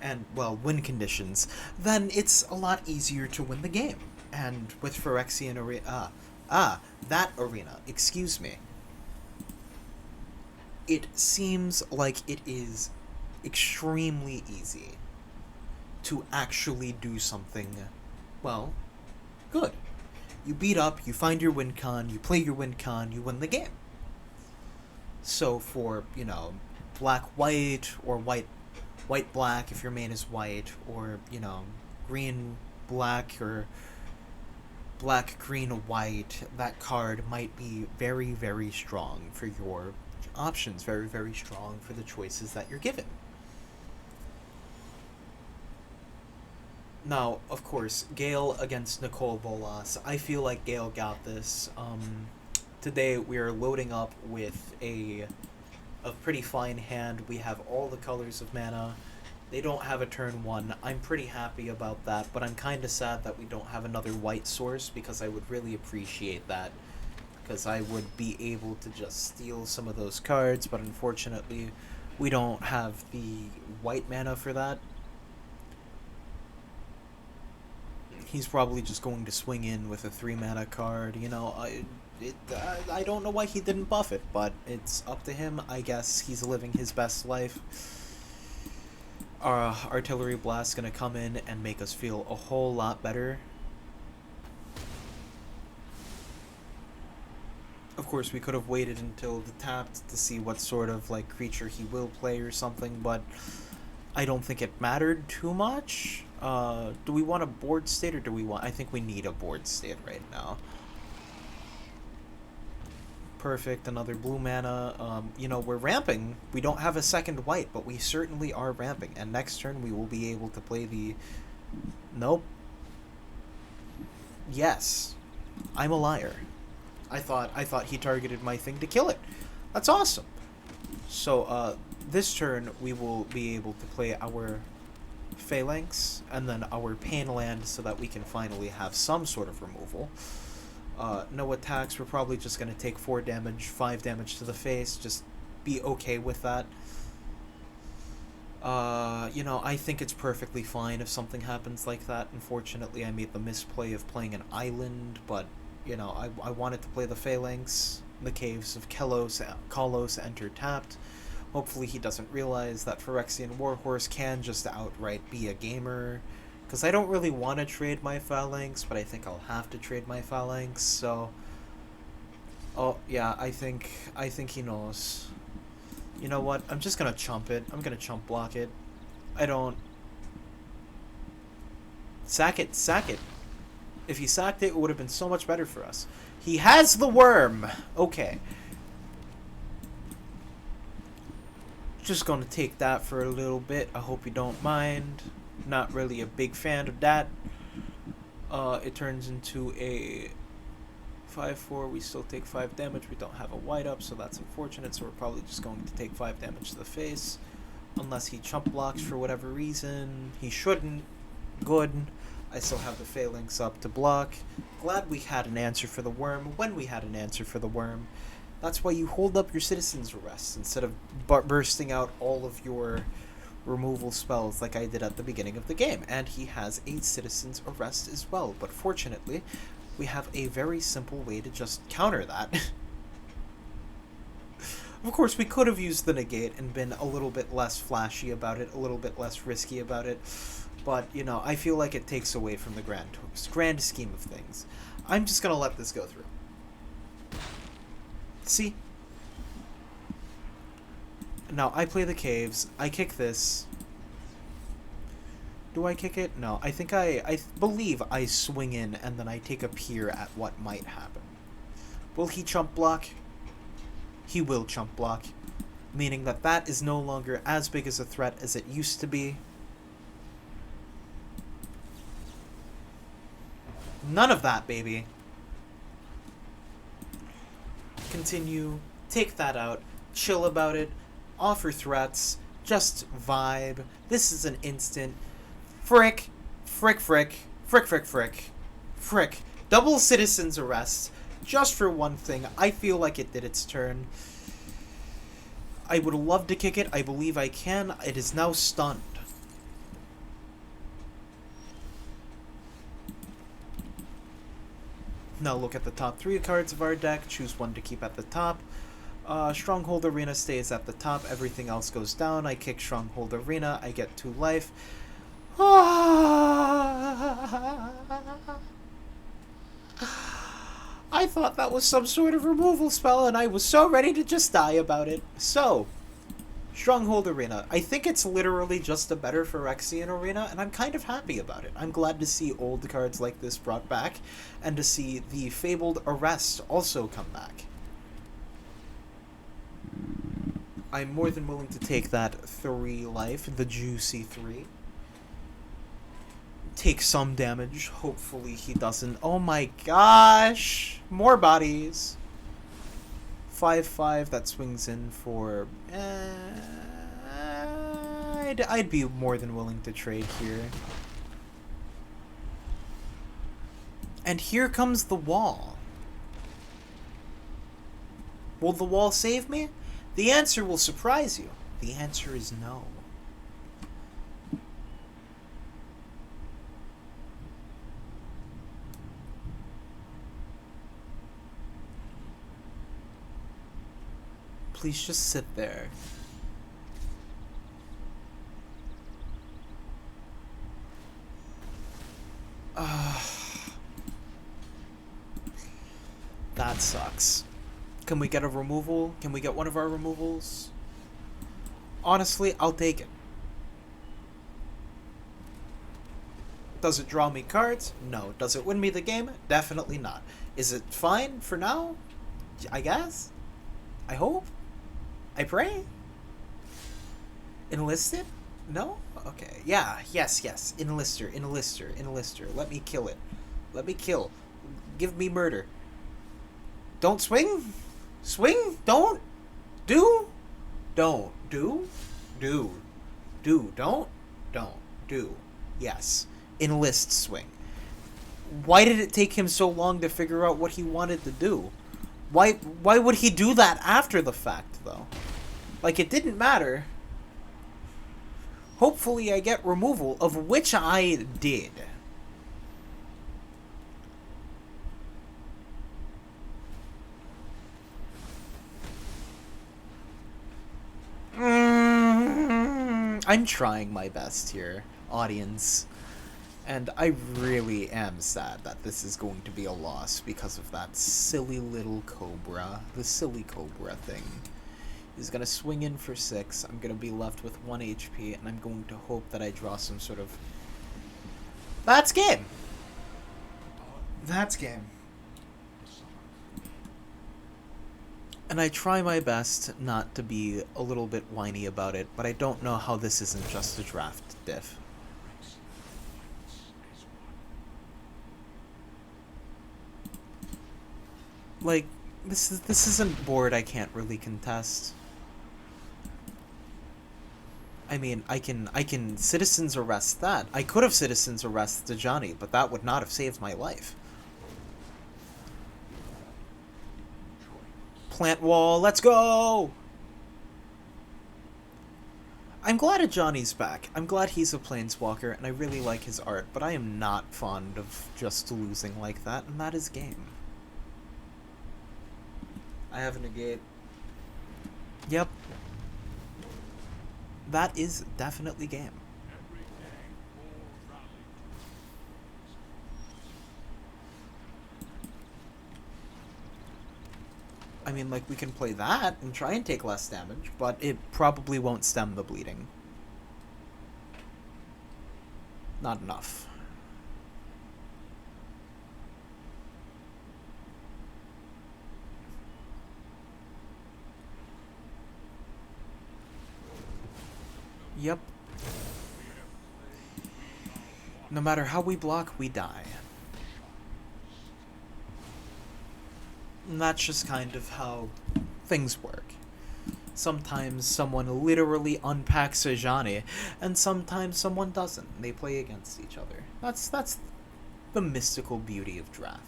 and, well, win conditions, then it's a lot easier to win the game. And with Phyrexian Arena... that arena, excuse me. It seems like it is extremely easy to actually do something, well, good. You beat up, you find your win con, you play your win con, you win the game. So for, black-white, or white-black if your main is white, or, green-black, or black-green-white, that card might be very, very strong for your options, very, very strong for the choices that you're given. Now, of course, Gale against Nicole Bolas. I feel like Gale got this. Today we are loading up with a pretty fine hand. We have all the colors of mana. They don't have a turn 1. I'm pretty happy about that, but I'm kind of sad that we don't have another white source, because I would really appreciate that. Because I would be able to just steal some of those cards, but unfortunately we don't have the white mana for that. He's probably just going to swing in with a 3-mana card. I don't know why he didn't buff it, but it's up to him. I guess he's living his best life. Artillery Blast's gonna come in and make us feel a whole lot better. Of course, we could have waited until the tapped to see what sort of creature he will play or something, but I don't think it mattered too much. Do we want a board state, or do we want... I think we need a board state right now. Perfect, another blue mana. We're ramping. We don't have a second white, but we certainly are ramping. And next turn we will be able to play the... Nope. Yes. I'm a liar. I thought he targeted my thing to kill it. That's awesome. So, this turn we will be able to play our Phalanx and then our Pain Land so that we can finally have some sort of removal. No attacks. We're probably just going to take 4 damage, 5 damage to the face. Just be okay with that. I think it's perfectly fine if something happens like that. Unfortunately, I made the misplay of playing an island, but, I wanted to play the Phalanx. The Caves of Kalos enter tapped. Hopefully he doesn't realize that Phyrexian Warhorse can just outright be a gamer. Because I don't really want to trade my Phalanx, but I think I'll have to trade my Phalanx, so... Oh, yeah, I think he knows. You know what? I'm just gonna chump it. I'm gonna chump block it. I don't... Sack it, sack it. If he sacked it, it would have been so much better for us. He has the worm! Okay. Just gonna take that for a little bit. I hope you don't mind. Not really a big fan of that. It turns into a 5/4. We still take 5 damage. We don't have a white up, so that's unfortunate. So we're probably just going to take 5 damage to the face. Unless he chump blocks for whatever reason. He shouldn't. Good. I still have the Phalanx up to block. Glad we had an answer for the worm when we had an answer for the worm. That's why you hold up your Citizen's Arrest instead of bursting out all of your removal spells like I did at the beginning of the game. And he has a Citizen's Arrest as well. But fortunately, we have a very simple way to just counter that. Of course, we could have used the negate and been a little bit less flashy about it, a little bit less risky about it. But, I feel like it takes away from the grand scheme of things. I'm just going to let this go through. See? Now, I play the caves. I kick this. Do I kick it? No. I think I believe I swing in and then I take a peer at what might happen. Will he chump block? He will chump block. Meaning that that is no longer as big as a threat as it used to be. None of that, baby. Continue. Take that out. Chill about it. Offer threats. Just vibe. This is an instant. Frick. Frick, frick. Frick, frick, frick. Frick. Double citizen's arrest. Just for one thing. I feel like it did its turn. I would love to kick it. I believe I can. It is now stunned. Now look at the top 3 cards of our deck. Choose one to keep at the top. Stronghold Arena stays at the top. Everything else goes down. I kick Stronghold Arena. I get 2 life. I thought that was some sort of removal spell, and I was so ready to just die about it. So, Stronghold Arena. I think it's literally just a better Phyrexian Arena, and I'm kind of happy about it. I'm glad to see old cards like this brought back, and to see the fabled Arrest also come back. I'm more than willing to take that 3 life, the juicy 3. Take some damage. Hopefully he doesn't. Oh my gosh! More bodies. 5/5, that swings in for... I'd be more than willing to trade here. And here comes the wall. Will the wall save me? The answer will surprise you. The answer is no. Please just sit there. That sucks. Can we get a removal? Can we get one of our removals? Honestly, I'll take it. Does it draw me cards? No. Does it win me the game? Definitely not. Is it fine for now? I guess? I hope? I pray? Enlisted? No? Okay. Yeah. Yes, yes. Enlister. Enlister. Enlister. Let me kill it. Let me kill. Give me murder. Don't swing? Swing? Don't? Do? Don't. Do? Do. Do. Don't? Don't. Do. Yes. Enlist swing. Why did it take him so long to figure out what he wanted to do? Why would he do that after the fact, though? Like, it didn't matter. Hopefully I get removal, of which I did. I'm trying my best here, audience. And I really am sad that this is going to be a loss because of that silly little Cobra. The silly Cobra thing. He's going to swing in for 6. I'm going to be left with 1 HP, and I'm going to hope that I draw some sort of... That's game! That's game. And I try my best not to be a little bit whiny about it, but I don't know how this isn't just a draft diff. Like, this isn't board I can't really contest. I mean, I can citizens arrest that. I could have citizens arrest Johnny, but that would not have saved my life. Plant wall, let's go! I'm glad Johnny's back. I'm glad he's a planeswalker, and I really like his art, but I am not fond of just losing like that, and that is game. I have a negate. Yep. That is definitely game. I mean, like, we can play that and try and take less damage, but it probably won't stem the bleeding. Not enough. Yep. No matter how we block, we die. And that's just kind of how things work. Sometimes someone literally unpacks a Johnny, and sometimes someone doesn't. They play against each other. That's the mystical beauty of draft.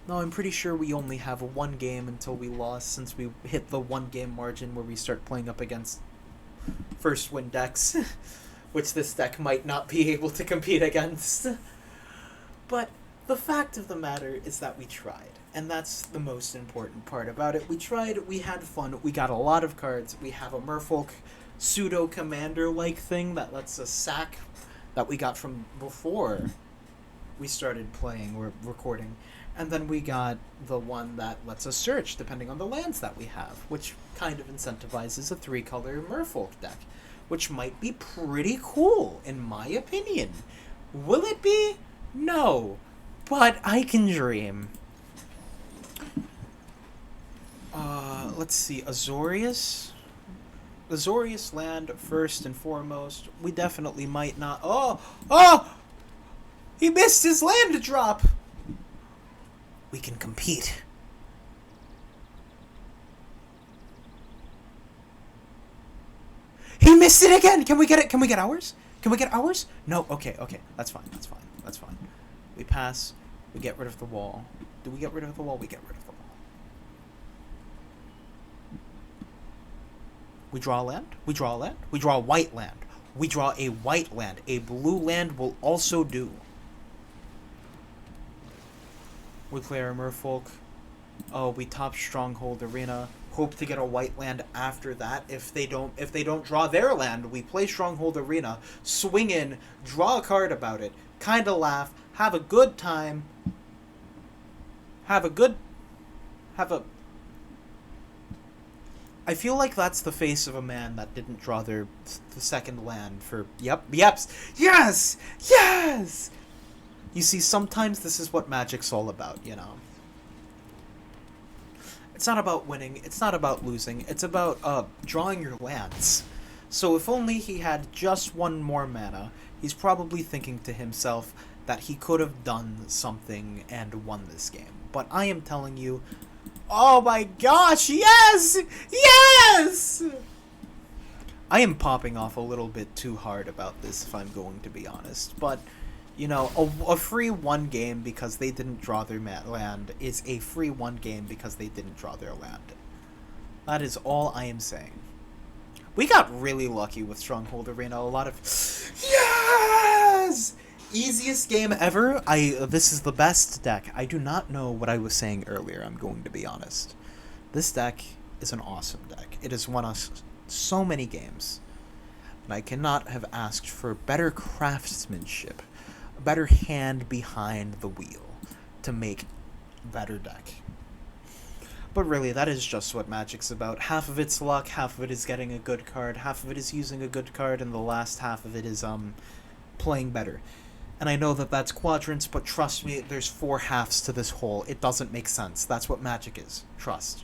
No, I'm pretty sure we only have one game until we lost, since we hit the 1 game margin where we start playing up against first win decks, which this deck might not be able to compete against. But the fact of the matter is that we tried, and that's the most important part about it. We tried, we had fun, we got a lot of cards, we have a Merfolk pseudo-commander-like thing that lets us sack that we got from before we started playing or recording. And then we got the one that lets us search depending on the lands that we have, which kind of incentivizes a 3-color Merfolk deck, which might be pretty cool, in my opinion. Will it be? No. But I can dream. Let's see, Azorius? Azorius land, first and foremost. We definitely might not... Oh! He missed his land drop! We can compete. He missed it again! Can we get it? Can we get ours? Can we get ours? No, okay. That's fine. We pass. We get rid of the wall. Do we get rid of the wall? We get rid of the wall. We draw a land. We draw a land. We draw a white land. We draw a white land. A blue land will also do. We play our Merfolk. Oh, we top Stronghold Arena. Hope to get a white land after that. If they don't draw their land, we play Stronghold Arena, swing in, draw a card about it, kinda laugh, have a good time. I feel like that's the face of a man that didn't draw the second land for... Yes! You see, sometimes this is what Magic's all about, you know? It's not about winning, it's not about losing, it's about drawing your lands. So if only he had just 1 more mana, he's probably thinking to himself that he could have done something and won this game. But I am telling you, oh my gosh, yes! Yes! I am popping off a little bit too hard about this, if I'm going to be honest, but... You know, a free 1 game because they didn't draw their land is a free 1 game because they didn't draw their land. That is all I am saying. We got really lucky with Stronghold Arena. A lot of... Yes! Easiest game ever. This is the best deck. I do not know what I was saying earlier, I'm going to be honest. This deck is an awesome deck. It has won us so many games. And I cannot have asked for better craftsmanship. A better hand behind the wheel to make a better deck. But really, that is just what Magic's about. Half of it's luck, half of it is getting a good card, half of it is using a good card, and the last half of it is playing better. And I know that that's quadrants, but trust me, there's 4 halves to this whole. It doesn't make sense. That's what Magic is. Trust.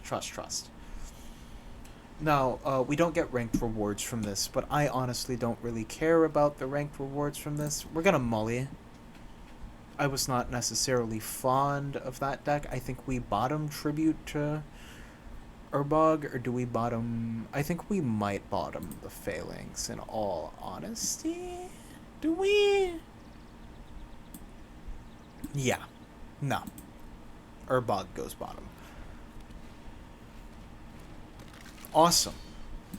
Now, we don't get ranked rewards from this, but I honestly don't really care about the ranked rewards from this. We're gonna Mully. I was not necessarily fond of that deck. I think we bottom Tribute to Urbog, or do we bottom... I think we might bottom the Phalanx, in all honesty. Do we? Yeah. No. Urbog goes bottom. Awesome.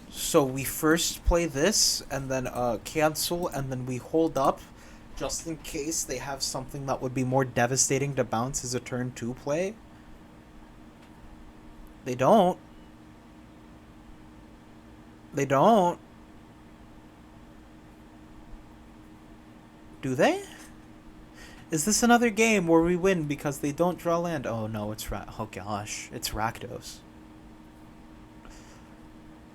So we first play this, and then cancel, and then we hold up, just in case they have something that would be more devastating to bounce as a turn 2 play. They don't. Do they? Is this another game where we win because they don't draw land? Oh no, it's oh gosh, it's Rakdos.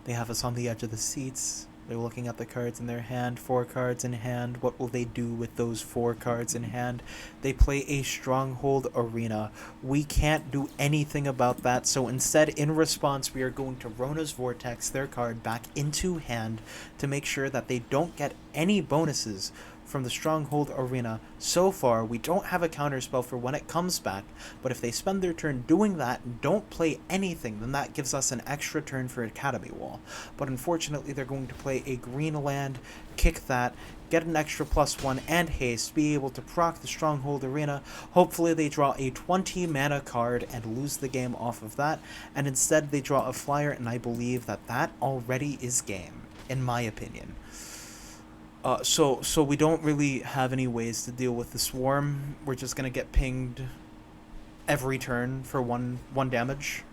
They have us on the edge of the seats. They're looking at the cards in their hand. 4 cards in hand. What will they do with those 4 cards in hand? They play a Stronghold Arena. We can't do anything about that. So instead, in response, we are going to Rona's Vortex their card back into hand to make sure that they don't get any bonuses from the Stronghold Arena. So far, we don't have a counterspell for when it comes back, but if they spend their turn doing that and don't play anything, then that gives us an extra turn for Academy Wall. But unfortunately, they're going to play a green land, kick that, get an extra +1 and haste, be able to proc the Stronghold Arena. Hopefully they draw a 20 mana card and lose the game off of that, and instead they draw a flyer, and I believe that that already is game, in my opinion. So we don't really have any ways to deal with the Swarm. We're just gonna get pinged every turn for one damage.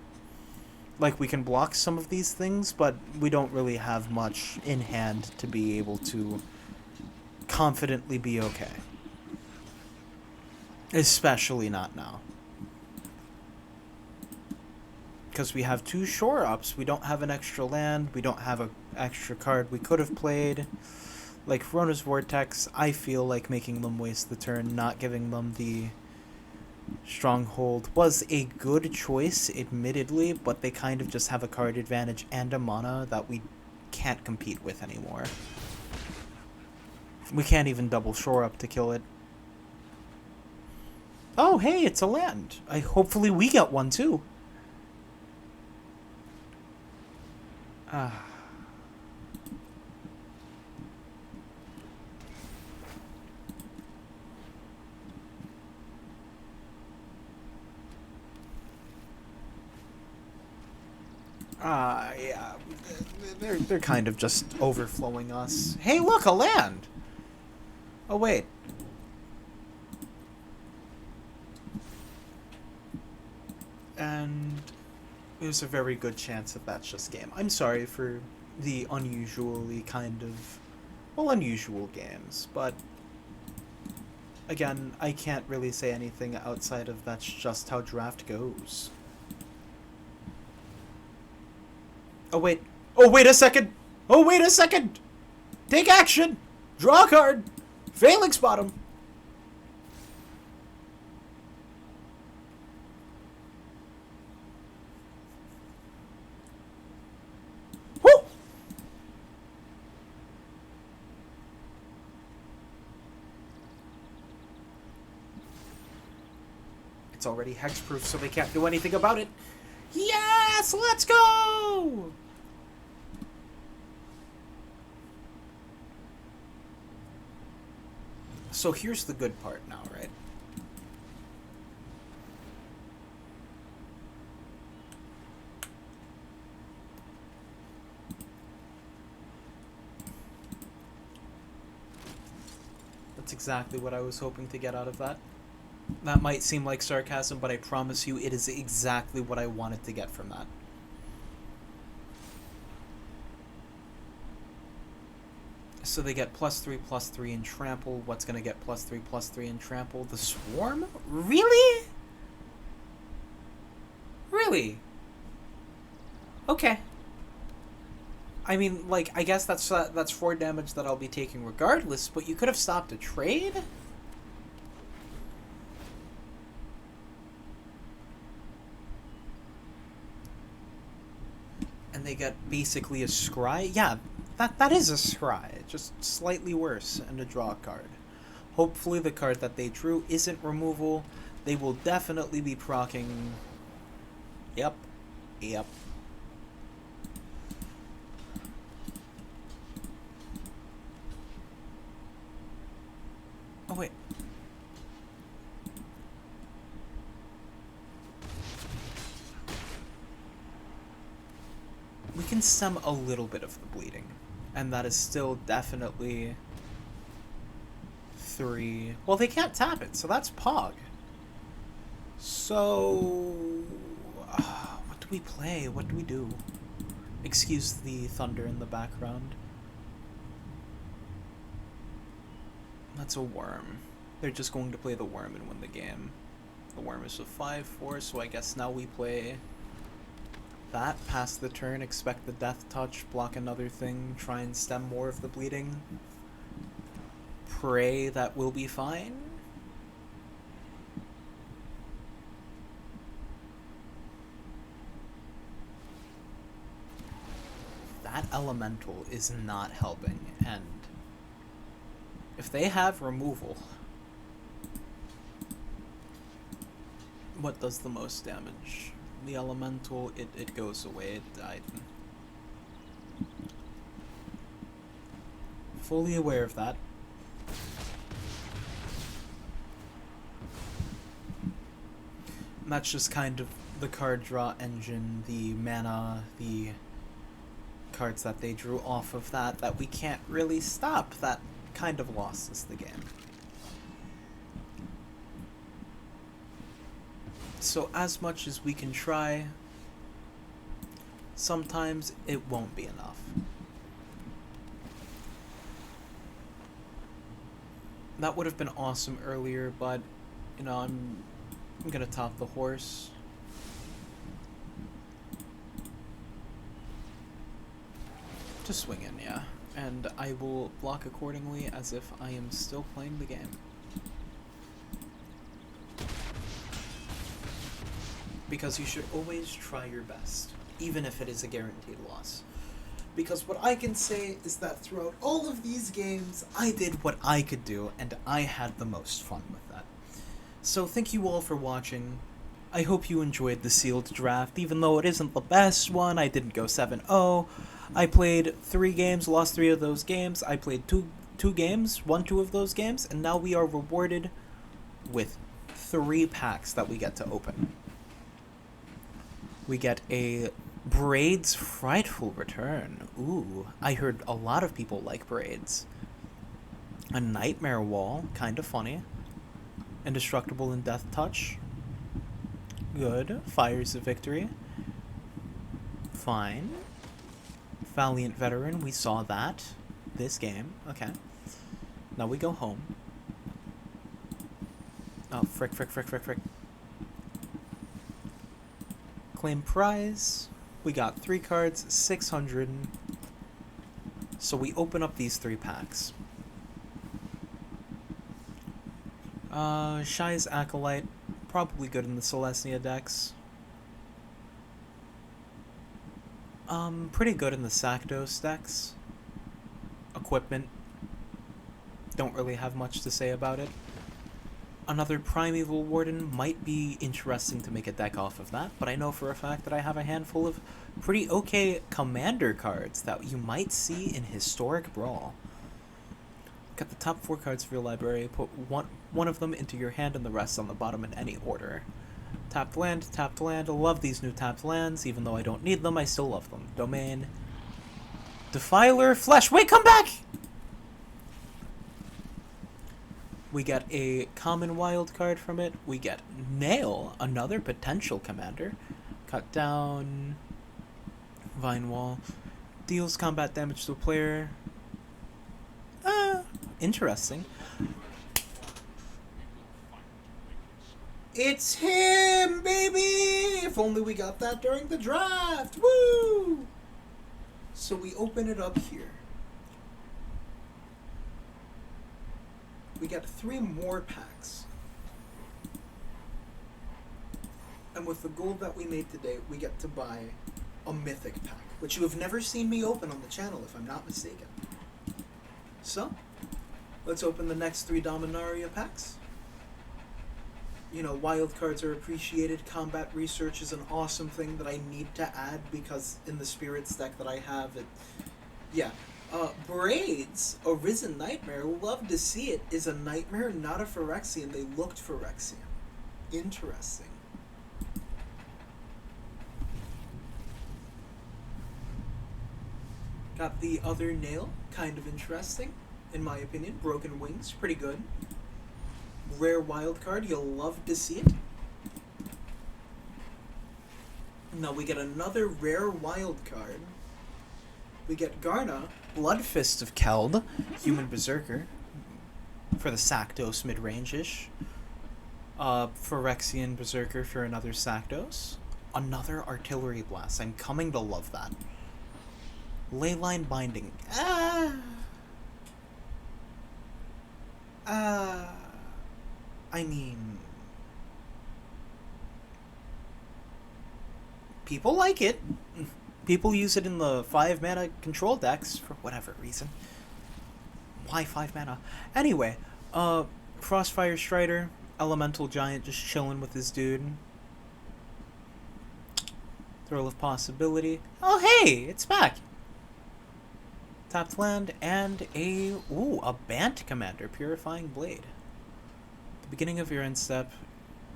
Like, we can block some of these things, but we don't really have much in hand to be able to confidently be okay. Especially not now. Because we have 2 shore-ups, we don't have an extra land, we don't have an extra card we could have played. Like Rona's Vortex, I feel like making them waste the turn, not giving them the Stronghold was a good choice, admittedly, but they kind of just have a card advantage and a mana that we can't compete with anymore. We can't even double shore up to kill it. Oh, hey, it's a land. Hopefully we get one, too. Yeah, they're kind of just overflowing us. Hey, look, a land! Oh, wait. And there's a very good chance that that's just game. I'm sorry for the unusually kind of, well, unusual games, but again, I can't really say anything outside of that's just how draft goes. Oh, wait. Oh, wait a second! Oh, wait a second! Take action! Draw a card! Phalanx Bottom! Woo! It's already hexproof, so they can't do anything about it. Yes! Let's go! So here's the good part now, right? That's exactly what I was hoping to get out of that. That might seem like sarcasm, but I promise you it is exactly what I wanted to get from that. So they get +3/+3 in trample. What's going to get +3/+3 in trample? The Swarm? Really? Really? Okay. I mean, like, I guess that's 4 damage that I'll be taking regardless, but you could have stopped a trade? And they get basically a scry? Yeah, that is a scry, just slightly worse, and a draw card. Hopefully the card that they drew isn't removal. They will definitely be proccing. Yep. Oh, wait. We can stem a little bit of the bleeding, and that is still definitely 3. Well, they can't tap it, so that's Pog. So, what do we play? What do we do? Excuse the thunder in the background. That's a worm. They're just going to play the worm and win the game. The worm is a 5/4, so I guess now we play that, pass the turn, expect the death touch, block another thing, try and stem more of the bleeding. Pray that we'll be fine. That elemental is not helping, and If they have removal, what does the most damage? The elemental, it goes away, it died. Fully aware of that. And that's just kind of the card draw engine, the mana, the cards that they drew off of that we can't really stop. That kind of losses the game. So as much as we can try, sometimes it won't be enough. That would have been awesome earlier, but, you know, I'm gonna top the horse. Just swing in, yeah. And I will block accordingly as if I am still playing the game. Because you should always try your best, even if it is a guaranteed loss. Because what I can say is that throughout all of these games, I did what I could do, and I had the most fun with that. So thank you all for watching. I hope you enjoyed the sealed draft, even though it isn't the best one. I didn't go 7-0. I played 3 games, lost 3 of those games. I played two games, won 2 of those games, and now we are rewarded with 3 packs that we get to open. We get a Braids Frightful Return. Ooh, I heard a lot of people like Braids. A Nightmare Wall, kind of funny. Indestructible and Death Touch. Good. Fires of Victory. Fine. Valiant Veteran, we saw that. This game. Okay. Now we go home. Oh, frick. Claim prize. We got 3 cards, 600. So we open up these 3 packs. Shy's Acolyte, probably good in the Celestia decks. Pretty good in the Sakdos decks. Equipment, don't really have much to say about it. Another Primeval Warden might be interesting to make a deck off of that, but I know for a fact that I have a handful of pretty okay commander cards that you might see in Historic Brawl. Got the top 4 cards of your library, put one of them into your hand and the rest on the bottom in any order. Tapped land, I love these new tapped lands, even though I don't need them, I still love them. Domain. Defiler, Flesh, wait, come back! We get a common wild card from it. We get Nail, another potential commander. Cut down. Vine Wall. Deals combat damage to a player. Interesting. It's him, baby! If only we got that during the draft. Woo! So we open it up here. We get 3 more packs. And with the gold that we made today, we get to buy a mythic pack, which you have never seen me open on the channel, if I'm not mistaken. So, let's open the next 3 Dominaria packs. You know, wild cards are appreciated. Combat research is an awesome thing that I need to add because in the Spirits deck that I have, yeah. Braids, Arisen Nightmare, love to see it, is a Nightmare, not a Phyrexian. They looked Phyrexian. Interesting. Got the other Nail, kind of interesting, in my opinion. Broken Wings, pretty good. Rare wild card, you'll love to see it. Now we get another rare wild card. We get Garna, Bloodfist of Keld, Human Berserker, for the Sakdos mid-range-ish. Phyrexian Berserker for another Sakdos. Another Artillery Blast. I'm coming to love that. Leyline Binding. I mean, people like it. People use it in the 5 mana control decks for whatever reason. Why 5 mana? Anyway, Frostfire Strider, Elemental Giant just chilling with his dude. Thrill of Possibility. Oh hey, it's back! Tapped land and a Bant Commander, Purifying Blade. At the beginning of your end step,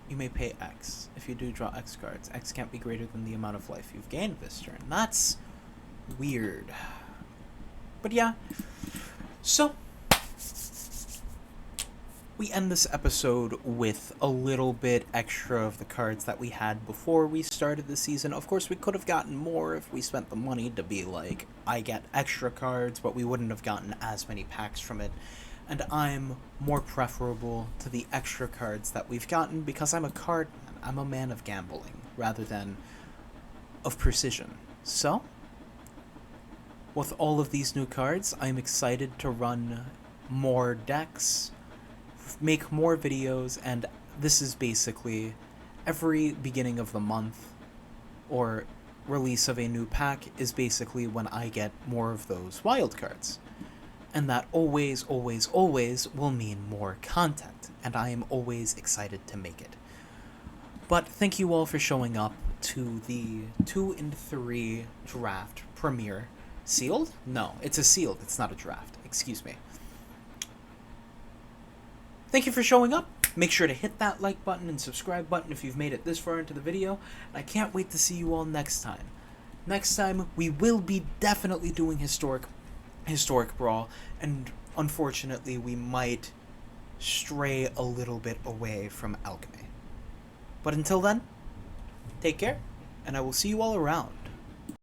you may pay X. If you do, draw X cards. X can't be greater than the amount of life you've gained this turn. That's weird. But yeah, so we end this episode with a little bit extra of the cards that we had before we started the season. Of course, we could have gotten more if we spent the money to be like, I get extra cards, but we wouldn't have gotten as many packs from it. And I'm more preferable to the extra cards that we've gotten because I'm a card man. I'm a man of gambling rather than of precision. So, with all of these new cards, I'm excited to run more decks, make more videos, and this is basically every beginning of the month or release of a new pack is basically when I get more of those wild cards. And that always, always, always will mean more content, and I am always excited to make it. But thank you all for showing up to the 2 in 3 draft premiere. Sealed? No, it's a sealed, it's not a draft. Excuse me. Thank you for showing up. Make sure to hit that like button and subscribe button if you've made it this far into the video. And I can't wait to see you all next time. Next time, we will be definitely doing Historic Brawl, and unfortunately, we might stray a little bit away from Alchemy. But until then, take care, and I will see you all around.